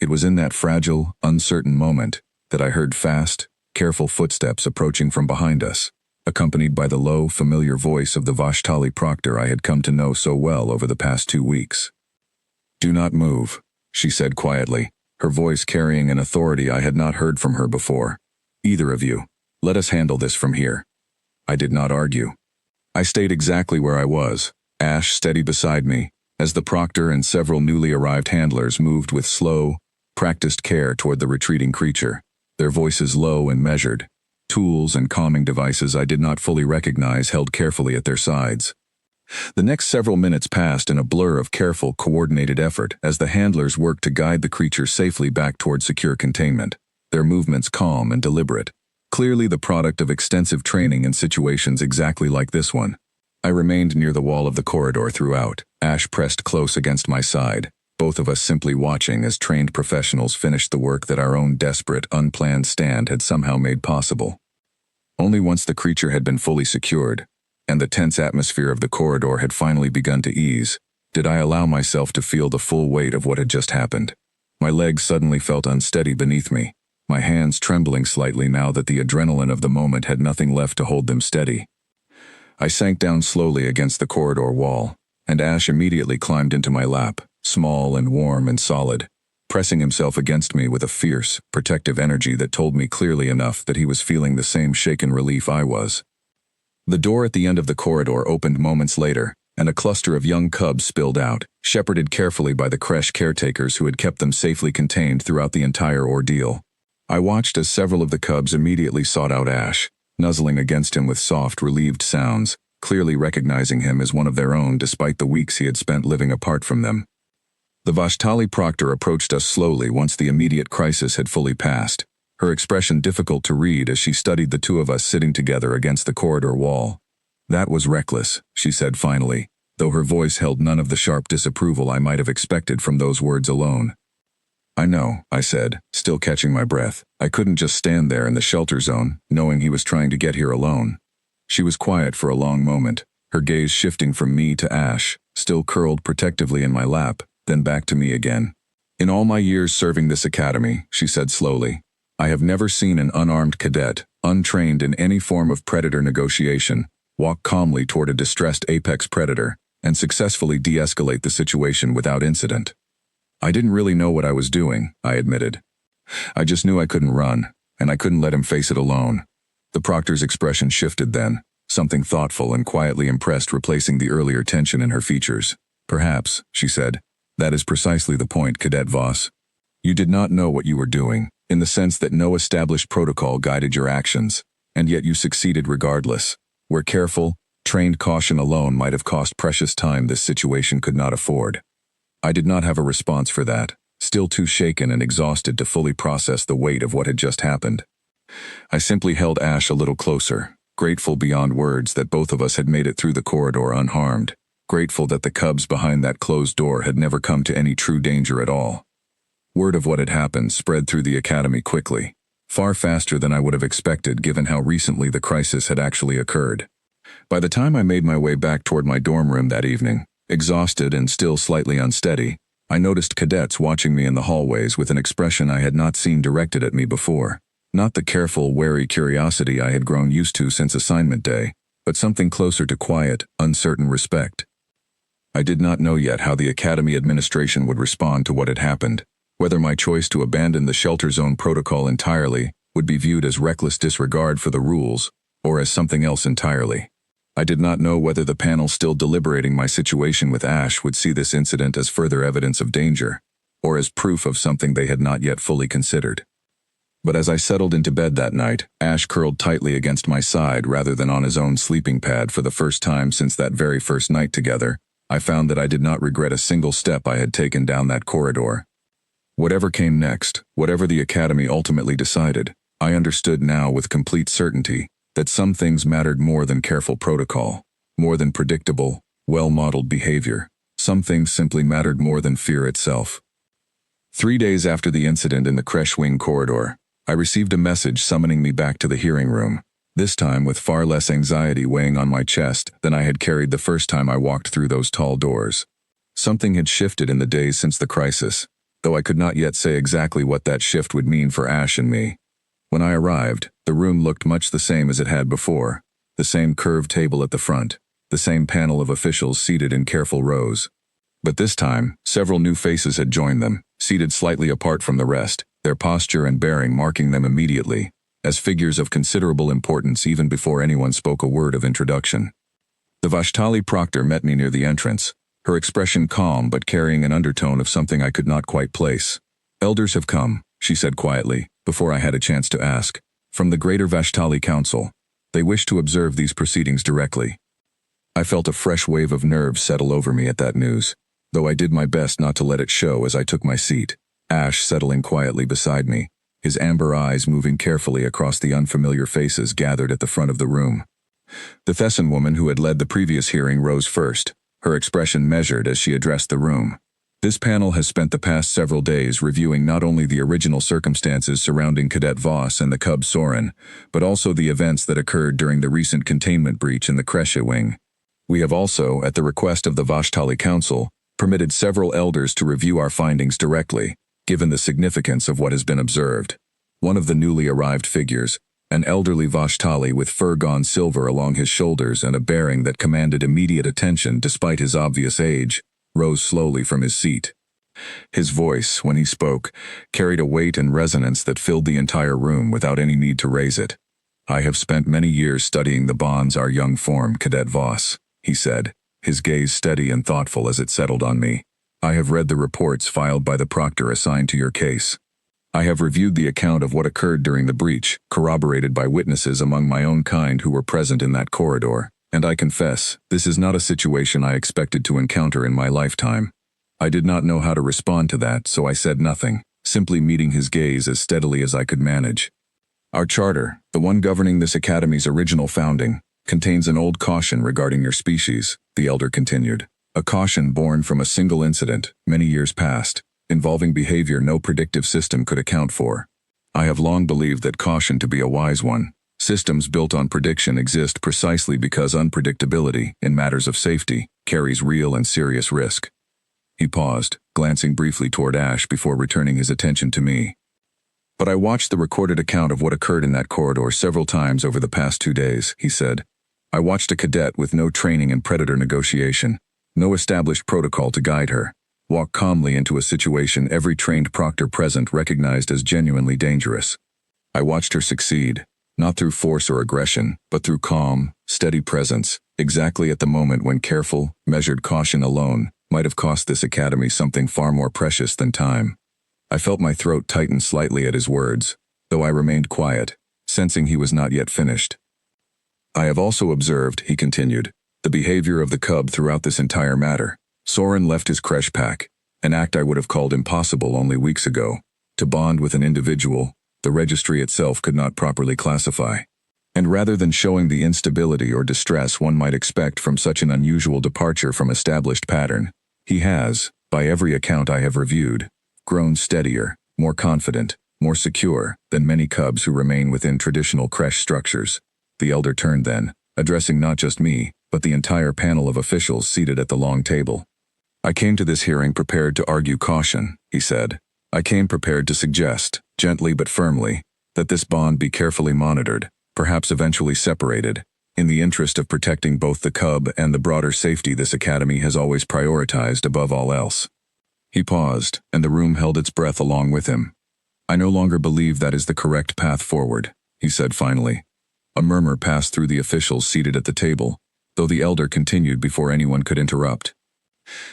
It was in that fragile, uncertain moment that I heard fast, careful footsteps approaching from behind us, accompanied by the low, familiar voice of the Vashtali proctor I had come to know so well over the past 2 weeks. "Do not move," she said quietly, her voice carrying an authority I had not heard from her before. "Either of you, let us handle this from here." I did not argue. I stayed exactly where I was, Ash steady beside me, as the proctor and several newly arrived handlers moved with slow, practiced care toward the retreating creature, their voices low and measured. Tools and calming devices I did not fully recognize held carefully at their sides. The next several minutes passed in a blur of careful, coordinated effort as the handlers worked to guide the creature safely back toward secure containment, their movements calm and deliberate, clearly the product of extensive training in situations exactly like this one. I remained near the wall of the corridor throughout, Ash pressed close against my side, both of us simply watching as trained professionals finished the work that our own desperate, unplanned stand had somehow made possible. Only once the creature had been fully secured, and the tense atmosphere of the corridor had finally begun to ease, did I allow myself to feel the full weight of what had just happened. My legs suddenly felt unsteady beneath me, my hands trembling slightly now that the adrenaline of the moment had nothing left to hold them steady. I sank down slowly against the corridor wall, and Ash immediately climbed into my lap, small and warm and solid, pressing himself against me with a fierce, protective energy that told me clearly enough that he was feeling the same shaken relief I was. The door at the end of the corridor opened moments later, and a cluster of young cubs spilled out, shepherded carefully by the creche caretakers who had kept them safely contained throughout the entire ordeal. I watched as several of the cubs immediately sought out Ash, nuzzling against him with soft, relieved sounds, clearly recognizing him as one of their own despite the weeks he had spent living apart from them. The Vashtali proctor approached us slowly once the immediate crisis had fully passed, her expression difficult to read as she studied the two of us sitting together against the corridor wall. "That was reckless," she said finally, though her voice held none of the sharp disapproval I might have expected from those words alone. "I know," I said, still catching my breath. "I couldn't just stand there in the shelter zone, knowing he was trying to get here alone." She was quiet for a long moment, her gaze shifting from me to Ash, still curled protectively in my lap, then back to me again. "In all my years serving this academy," she said slowly, "I have never seen an unarmed cadet, untrained in any form of predator negotiation, walk calmly toward a distressed apex predator and successfully de-escalate the situation without incident. I didn't really know what I was doing," I admitted. "I just knew I couldn't run, and I couldn't let him face it alone." The proctor's expression shifted then, something thoughtful and quietly impressed replacing the earlier tension in her features. "Perhaps," she said, "that is precisely the point, Cadet Voss. You did not know what you were doing, in the sense that no established protocol guided your actions, and yet you succeeded regardless. Where careful, trained caution alone might have cost precious time this situation could not afford." I did not have a response for that, still too shaken and exhausted to fully process the weight of what had just happened. I simply held Ash a little closer, grateful beyond words that both of us had made it through the corridor unharmed, grateful that the cubs behind that closed door had never come to any true danger at all. Word of what had happened spread through the academy quickly, far faster than I would have expected given how recently the crisis had actually occurred. By the time I made my way back toward my dorm room that evening, exhausted and still slightly unsteady, I noticed cadets watching me in the hallways with an expression I had not seen directed at me before. Not the careful, wary curiosity I had grown used to since assignment day, but something closer to quiet, uncertain respect. I did not know yet how the academy administration would respond to what had happened, whether my choice to abandon the shelter zone protocol entirely would be viewed as reckless disregard for the rules, or as something else entirely. I did not know whether the panel still deliberating my situation with Ash would see this incident as further evidence of danger, or as proof of something they had not yet fully considered. But as I settled into bed that night, Ash curled tightly against my side rather than on his own sleeping pad for the first time since that very first night together, I found that I did not regret a single step I had taken down that corridor. Whatever came next, whatever the academy ultimately decided, I understood now with complete certainty that some things mattered more than careful protocol, more than predictable, well-modeled behavior. Some things simply mattered more than fear itself. 3 days after the incident in the creche wing corridor, I received a message summoning me back to the hearing room, this time with far less anxiety weighing on my chest than I had carried the first time I walked through those tall doors. Something had shifted in the days since the crisis, though I could not yet say exactly what that shift would mean for Ash and me. When I arrived, the room looked much the same as it had before, the same curved table at the front, the same panel of officials seated in careful rows. But this time, several new faces had joined them, seated slightly apart from the rest, their posture and bearing marking them immediately, as figures of considerable importance even before anyone spoke a word of introduction. The Vashtali proctor met me near the entrance, her expression calm but carrying an undertone of something I could not quite place. "Elders have come," she said quietly, before I had a chance to ask, "from the Greater Vashtali Council. They wish to observe these proceedings directly." I felt a fresh wave of nerves settle over me at that news, though I did my best not to let it show as I took my seat, Ash settling quietly beside me, his amber eyes moving carefully across the unfamiliar faces gathered at the front of the room. The Thessan woman who had led the previous hearing rose first, her expression measured as she addressed the room. "This panel has spent the past several days reviewing not only the original circumstances surrounding Cadet Voss and the cub Soren, but also the events that occurred during the recent containment breach in the creche wing. We have also, at the request of the Vashtali Council, permitted several elders to review our findings directly, given the significance of what has been observed." One of the newly arrived figures, an elderly Vashtali with fur gone silver along his shoulders and a bearing that commanded immediate attention despite his obvious age, rose slowly from his seat. His voice, when he spoke, carried a weight and resonance that filled the entire room without any need to raise it. "I have spent many years studying the bonds our young form, Cadet Voss," he said, his gaze steady and thoughtful as it settled on me. "I have read the reports filed by the proctor assigned to your case. I have reviewed the account of what occurred during the breach, corroborated by witnesses among my own kind who were present in that corridor, and I confess, this is not a situation I expected to encounter in my lifetime. I did not know how to respond to that, so I said nothing, simply meeting his gaze as steadily as I could manage. Our charter, the one governing this academy's original founding, contains an old caution regarding your species," the elder continued. "A caution born from a single incident, many years past, involving behavior no predictive system could account for. I have long believed that caution to be a wise one, Systems built on prediction exist precisely because unpredictability, in matters of safety, carries real and serious risk. He paused, glancing briefly toward Ash before returning his attention to me. But I watched the recorded account of what occurred in that corridor several times over the past 2 days, he said. I watched a cadet with no training in predator negotiation, no established protocol to guide her, walk calmly into a situation every trained proctor present recognized as genuinely dangerous. I watched her succeed, not through force or aggression, but through calm, steady presence, exactly at the moment when careful, measured caution alone might have cost this academy something far more precious than time. I felt my throat tighten slightly at his words, though I remained quiet, sensing he was not yet finished. I have also observed, he continued, the behavior of the cub throughout this entire matter. Soren left his creche pack, an act I would have called impossible only weeks ago, to bond with an individual the registry itself could not properly classify. And rather than showing the instability or distress one might expect from such an unusual departure from established pattern, he has, by every account I have reviewed, grown steadier, more confident, more secure than many cubs who remain within traditional creche structures. The elder turned then, addressing not just me, but the entire panel of officials seated at the long table. I came to this hearing prepared to argue caution, he said. I came prepared to suggest, gently but firmly, that this bond be carefully monitored, perhaps eventually separated, in the interest of protecting both the cub and the broader safety this academy has always prioritized above all else. He paused, and the room held its breath along with him. I no longer believe that is the correct path forward, he said finally. A murmur passed through the officials seated at the table, though the elder continued before anyone could interrupt.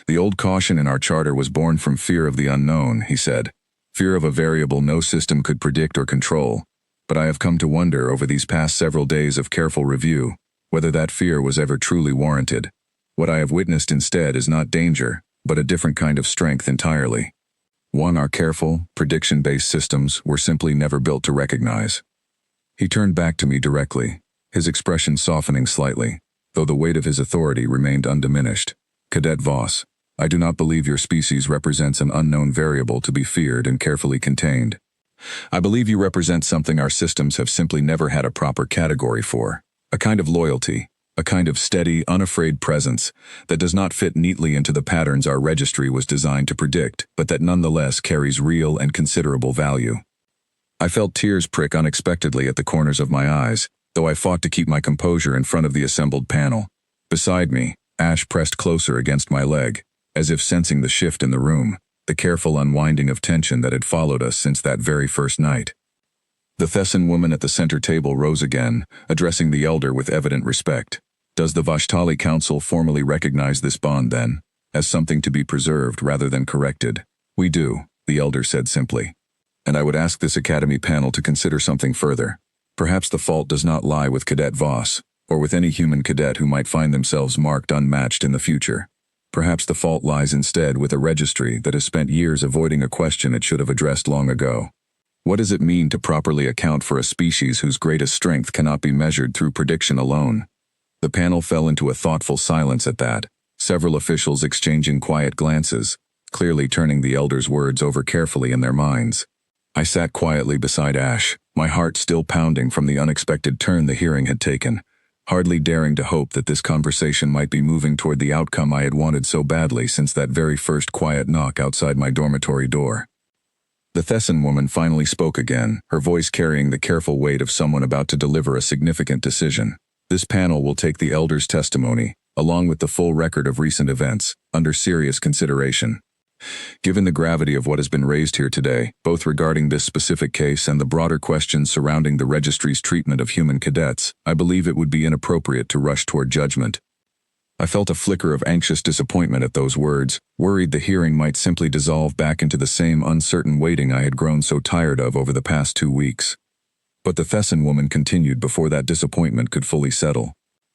The old caution in our charter was born from fear of the unknown, he said. Fear of a variable no system could predict or control. But I have come to wonder over these past several days of careful review, whether that fear was ever truly warranted. What I have witnessed instead is not danger, but a different kind of strength entirely. One our careful, prediction-based systems were simply never built to recognize. He turned back to me directly, his expression softening slightly, though the weight of his authority remained undiminished. Cadet Voss, I do not believe your species represents an unknown variable to be feared and carefully contained. I believe you represent something our systems have simply never had a proper category for, a kind of loyalty, a kind of steady, unafraid presence that does not fit neatly into the patterns our registry was designed to predict, but that nonetheless carries real and considerable value. I felt tears prick unexpectedly at the corners of my eyes, though I fought to keep my composure in front of the assembled panel. Beside me, Ash pressed closer against my leg, as if sensing the shift in the room, the careful unwinding of tension that had followed us since that very first night. The Thessan woman at the center table rose again, addressing the elder with evident respect. Does the Vashtali Council formally recognize this bond, then, as something to be preserved rather than corrected? We do, the elder said simply. And I would ask this Academy panel to consider something further. Perhaps the fault does not lie with Cadet Voss, or with any human cadet who might find themselves marked unmatched in the future. Perhaps the fault lies instead with a registry that has spent years avoiding a question it should have addressed long ago. What does it mean to properly account for a species whose greatest strength cannot be measured through prediction alone? The panel fell into a thoughtful silence at that, several officials exchanging quiet glances, clearly turning the elder's words over carefully in their minds. I sat quietly beside Ash, my heart still pounding from the unexpected turn the hearing had taken, hardly daring to hope that this conversation might be moving toward the outcome I had wanted so badly since that very first quiet knock outside my dormitory door. The Thessan woman finally spoke again, her voice carrying the careful weight of someone about to deliver a significant decision. This panel will take the elder's testimony, along with the full record of recent events, under serious consideration. Given the gravity of what has been raised here today, both regarding this specific case and the broader questions surrounding the registry's treatment of human cadets, I believe it would be inappropriate to rush toward judgment. I felt a flicker of anxious disappointment at those words, worried the hearing might simply dissolve back into the same uncertain waiting I had grown so tired of over the past 2 weeks. But the Thessan woman continued before that disappointment could fully settle.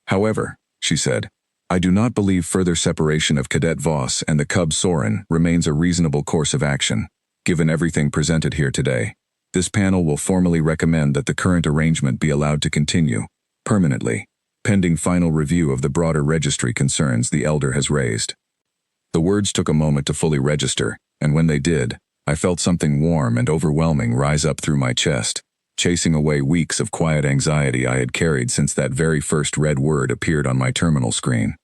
However, she said, I do not believe further separation of Cadet Voss and the cub Soren remains a reasonable course of action. Given everything presented here today, this panel will formally recommend that the current arrangement be allowed to continue, permanently, pending final review of the broader registry concerns the elder has raised. The words took a moment to fully register, and when they did, I felt something warm and overwhelming rise up through my chest. chasing away weeks of quiet anxiety I had carried since that very first red word appeared on my terminal screen.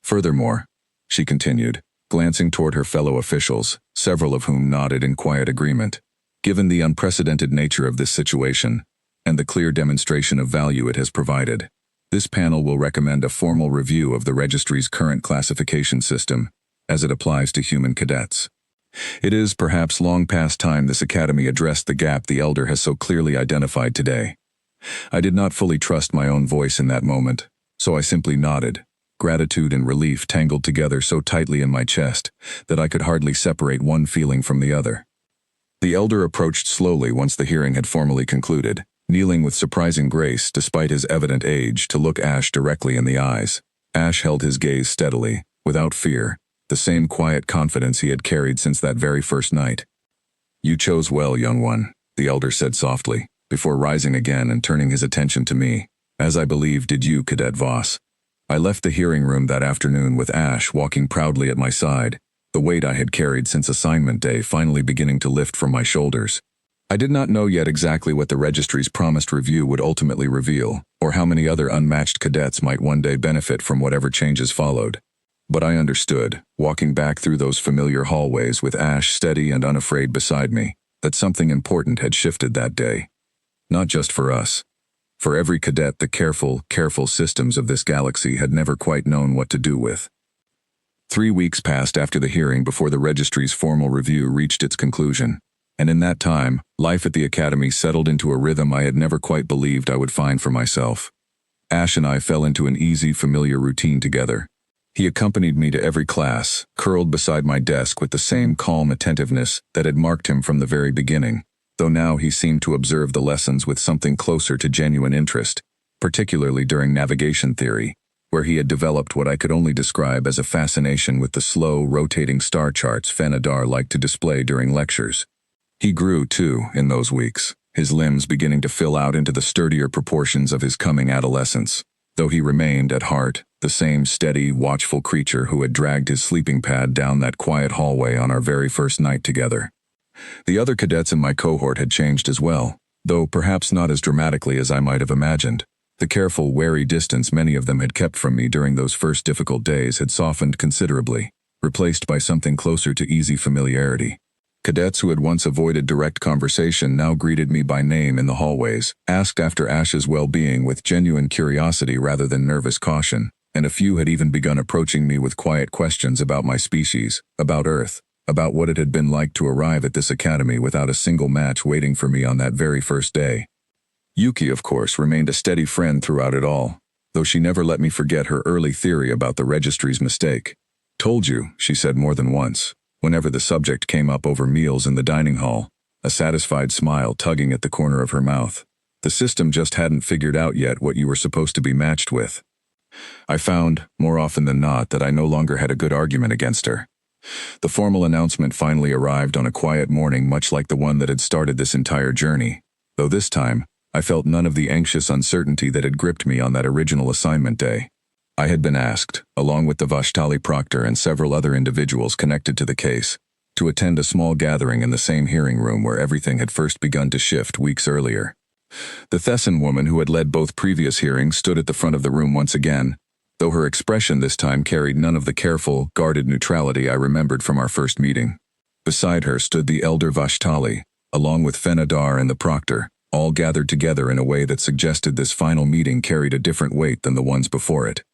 Furthermore, she continued, glancing toward her fellow officials, several of whom nodded in quiet agreement, given the unprecedented nature of this situation and the clear demonstration of value it has provided, this panel will recommend a formal review of the registry's current classification system as it applies to human cadets. It is perhaps long past time this academy addressed the gap the elder has so clearly identified today. I did not fully trust my own voice in that moment, so I simply nodded, gratitude and relief tangled together so tightly in my chest that I could hardly separate one feeling from the other. The elder approached slowly once the hearing had formally concluded, kneeling with surprising grace despite his evident age to look Ash directly in the eyes. Ash held his gaze steadily, without fear, the same quiet confidence he had carried since that very first night. "You chose well, young one," the elder said softly, before rising again and turning his attention to me, "as I believe did you, Cadet Voss." I left the hearing room that afternoon with Ash walking proudly at my side, the weight I had carried since assignment day finally beginning to lift from my shoulders. I did not know yet exactly what the registry's promised review would ultimately reveal, or how many other unmatched cadets might one day benefit from whatever changes followed. But I understood, walking back through those familiar hallways with Ash steady and unafraid beside me, that something important had shifted that day. Not just for us. For every cadet the careful systems of this galaxy had never quite known what to do with. 3 weeks passed after the hearing before the registry's formal review reached its conclusion, and in that time, life at the academy settled into a rhythm I had never quite believed I would find for myself. Ash and I fell into an easy, familiar routine together. He accompanied me to every class, curled beside my desk with the same calm attentiveness that had marked him from the very beginning, though now he seemed to observe the lessons with something closer to genuine interest, particularly during navigation theory, where he had developed what I could only describe as a fascination with the slow, rotating star charts Fenadar liked to display during lectures. He grew, too, in those weeks, his limbs beginning to fill out into the sturdier proportions of his coming adolescence, though he remained, at heart, the same steady, watchful creature who had dragged his sleeping pad down that quiet hallway on our very first night together. The other cadets in my cohort had changed as well, though perhaps not as dramatically as I might have imagined. The careful, wary distance many of them had kept from me during those first difficult days had softened considerably, replaced by something closer to easy familiarity. Cadets who had once avoided direct conversation now greeted me by name in the hallways, asked after Ash's well-being with genuine curiosity rather than nervous caution, and a few had even begun approaching me with quiet questions about my species, about Earth, about what it had been like to arrive at this academy without a single match waiting for me on that very first day. Yuki, of course, remained a steady friend throughout it all, though she never let me forget her early theory about the registry's mistake. "Told you," she said more than once, whenever the subject came up over meals in the dining hall, a satisfied smile tugging at the corner of her mouth. "The system just hadn't figured out yet what you were supposed to be matched with." I found, more often than not, that I no longer had a good argument against her. The formal announcement finally arrived on a quiet morning much like the one that had started this entire journey, though this time, I felt none of the anxious uncertainty that had gripped me on that original assignment day. I had been asked, along with the Vashtali Proctor and several other individuals connected to the case, to attend a small gathering in the same hearing room where everything had first begun to shift weeks earlier. The Thessan woman who had led both previous hearings stood at the front of the room once again, though her expression this time carried none of the careful, guarded neutrality I remembered from our first meeting. Beside her stood the elder Vashtali, along with Fenadar and the Proctor, all gathered together in a way that suggested this final meeting carried a different weight than the ones before it.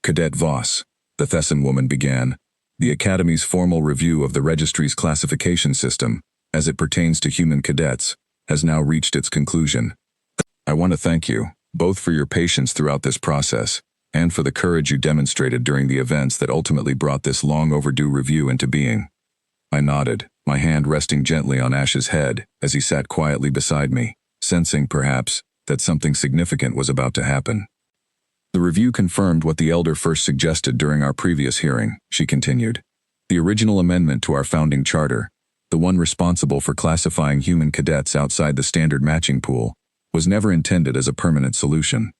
"Cadet Voss," the Thessan woman began, "the Academy's formal review of the Registry's classification system, as it pertains to human cadets, has now reached its conclusion. I want to thank you, both for your patience throughout this process, and for the courage you demonstrated during the events that ultimately brought this long-overdue review into being." I nodded, my hand resting gently on Ash's head as he sat quietly beside me, sensing, perhaps, that something significant was about to happen. "The review confirmed what the Elder first suggested during our previous hearing," she continued. "The original amendment to our founding charter, the one responsible for classifying human cadets outside the standard matching pool, was never intended as a permanent solution.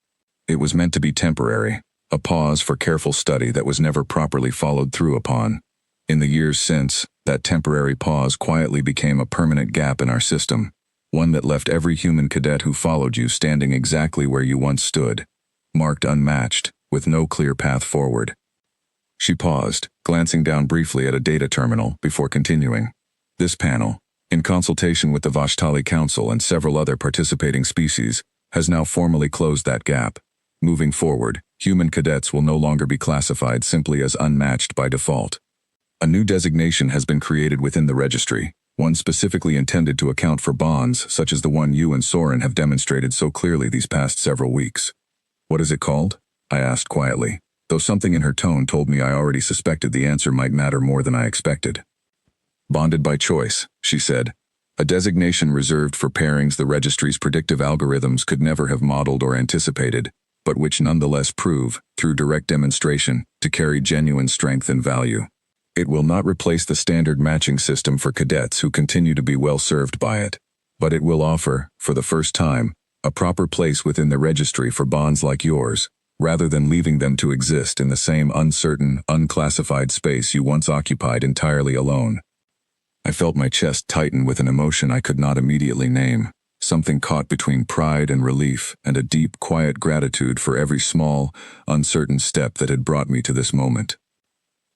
It was meant to be temporary, a pause for careful study that was never properly followed through upon. In the years since, that temporary pause quietly became a permanent gap in our system, One that left every human cadet who followed you standing exactly where you once stood, marked unmatched, with no clear path forward. She paused, glancing down briefly at a data terminal before continuing. This panel, in consultation with the Vashtali Council and several other participating species, has now formally closed that gap. Moving forward, human cadets will no longer be classified simply as unmatched by default. A new designation has been created within the registry, one specifically intended to account for bonds such as the one you and Soren have demonstrated so clearly these past several weeks. What is it called? I asked quietly, though something in her tone told me I already suspected the answer might matter more than I expected. Bonded by choice, she said, a designation reserved for pairings the registry's predictive algorithms could never have modeled or anticipated, but which nonetheless prove, through direct demonstration, to carry genuine strength and value. It will not replace the standard matching system for cadets who continue to be well served by it, but it will offer, for the first time, a proper place within the registry for bonds like yours, rather than leaving them to exist in the same uncertain, unclassified space you once occupied entirely alone. I felt my chest tighten with an emotion I could not immediately name, something caught between pride and relief and a deep, quiet gratitude for every small, uncertain step that had brought me to this moment.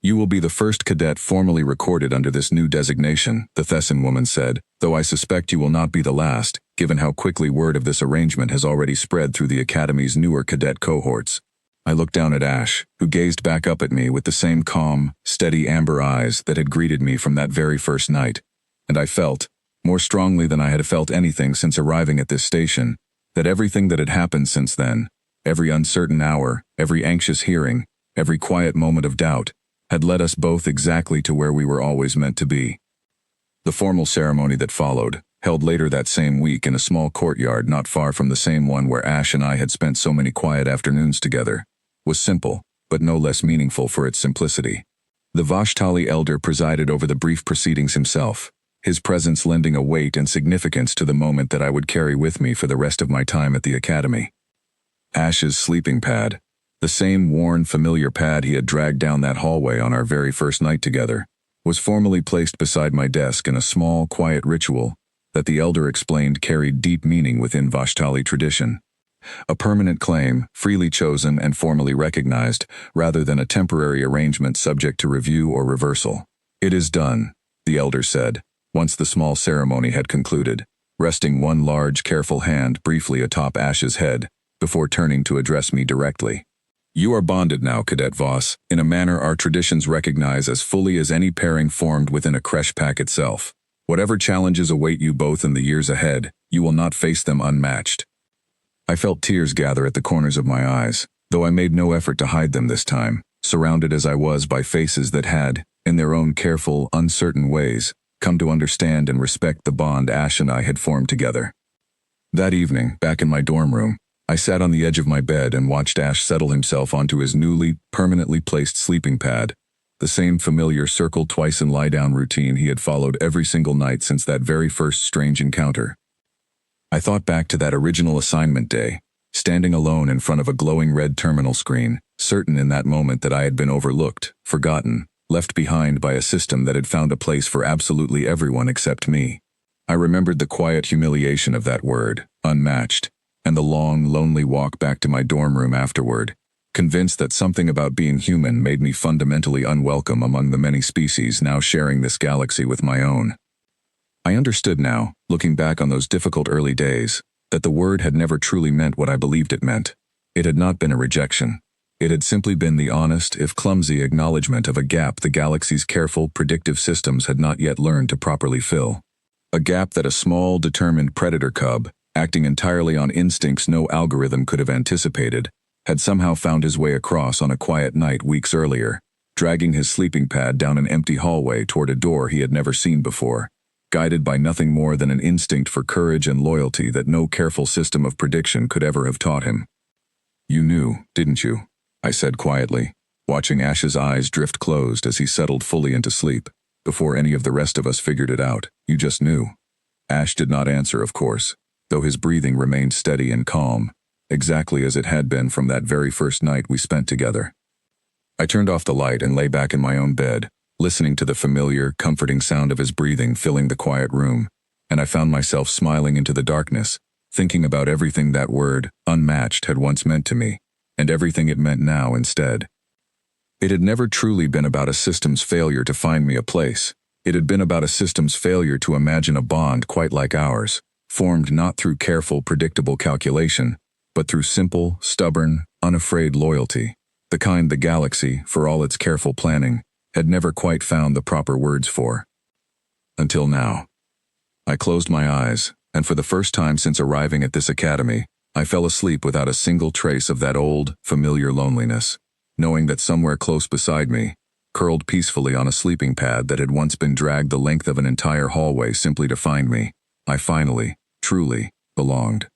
You will be the first cadet formally recorded under this new designation, the Thessan woman said, though I suspect you will not be the last, given how quickly word of this arrangement has already spread through the Academy's newer cadet cohorts. I looked down at Ash, who gazed back up at me with the same calm, steady amber eyes that had greeted me from that very first night, and I felt, more strongly than I had felt anything since arriving at this station, that everything that had happened since then, every uncertain hour, every anxious hearing, every quiet moment of doubt, had led us both exactly to where we were always meant to be. The formal ceremony that followed, held later that same week in a small courtyard not far from the same one where Ash and I had spent so many quiet afternoons together, was simple, but no less meaningful for its simplicity. The Vashtali elder presided over the brief proceedings himself, his presence lending a weight and significance to the moment that I would carry with me for the rest of my time at the Academy. Ash's sleeping pad, the same worn, familiar pad he had dragged down that hallway on our very first night together, was formally placed beside my desk in a small, quiet ritual that the elder explained carried deep meaning within Vashtali tradition. A permanent claim, freely chosen and formally recognized, rather than a temporary arrangement subject to review or reversal. It is done, the elder said, once the small ceremony had concluded, resting one large, careful hand briefly atop Ash's head, before turning to address me directly. You are bonded now, Cadet Voss, in a manner our traditions recognize as fully as any pairing formed within a creche pack itself. Whatever challenges await you both in the years ahead, you will not face them unmatched. I felt tears gather at the corners of my eyes, though I made no effort to hide them this time, surrounded as I was by faces that had, in their own careful, uncertain ways, come to understand and respect the bond Ash and I had formed together. That evening, back in my dorm room, I sat on the edge of my bed and watched Ash settle himself onto his newly, permanently placed sleeping pad, the same familiar circle twice and lie down routine he had followed every single night since that very first strange encounter. I thought back to that original assignment day, standing alone in front of a glowing red terminal screen, certain in that moment that I had been overlooked, forgotten, left behind by a system that had found a place for absolutely everyone except me. I remembered the quiet humiliation of that word, unmatched, and the long, lonely walk back to my dorm room afterward, convinced that something about being human made me fundamentally unwelcome among the many species now sharing this galaxy with my own. I understood now, looking back on those difficult early days, that the word had never truly meant what I believed it meant. It had not been a rejection. It had simply been the honest, if clumsy, acknowledgement of a gap the galaxy's careful, predictive systems had not yet learned to properly fill. A gap that a small, determined predator cub, acting entirely on instincts no algorithm could have anticipated, had somehow found his way across on a quiet night weeks earlier, dragging his sleeping pad down an empty hallway toward a door he had never seen before, guided by nothing more than an instinct for courage and loyalty that no careful system of prediction could ever have taught him. You knew, didn't you? I said quietly, watching Ash's eyes drift closed as he settled fully into sleep, before any of the rest of us figured it out. You just knew. Ash did not answer, of course, though his breathing remained steady and calm, exactly as it had been from that very first night we spent together. I turned off the light and lay back in my own bed, listening to the familiar, comforting sound of his breathing filling the quiet room, and I found myself smiling into the darkness, thinking about everything that word, unmatched, had once meant to me, and everything it meant now instead. It had never truly been about a system's failure to find me a place. It had been about a system's failure to imagine a bond quite like ours, formed not through careful, predictable calculation, but through simple, stubborn, unafraid loyalty, the kind the galaxy, for all its careful planning, had never quite found the proper words for. Until now. I closed my eyes, and for the first time since arriving at this academy, I fell asleep without a single trace of that old, familiar loneliness, knowing that somewhere close beside me, curled peacefully on a sleeping pad that had once been dragged the length of an entire hallway simply to find me, I finally, truly, belonged.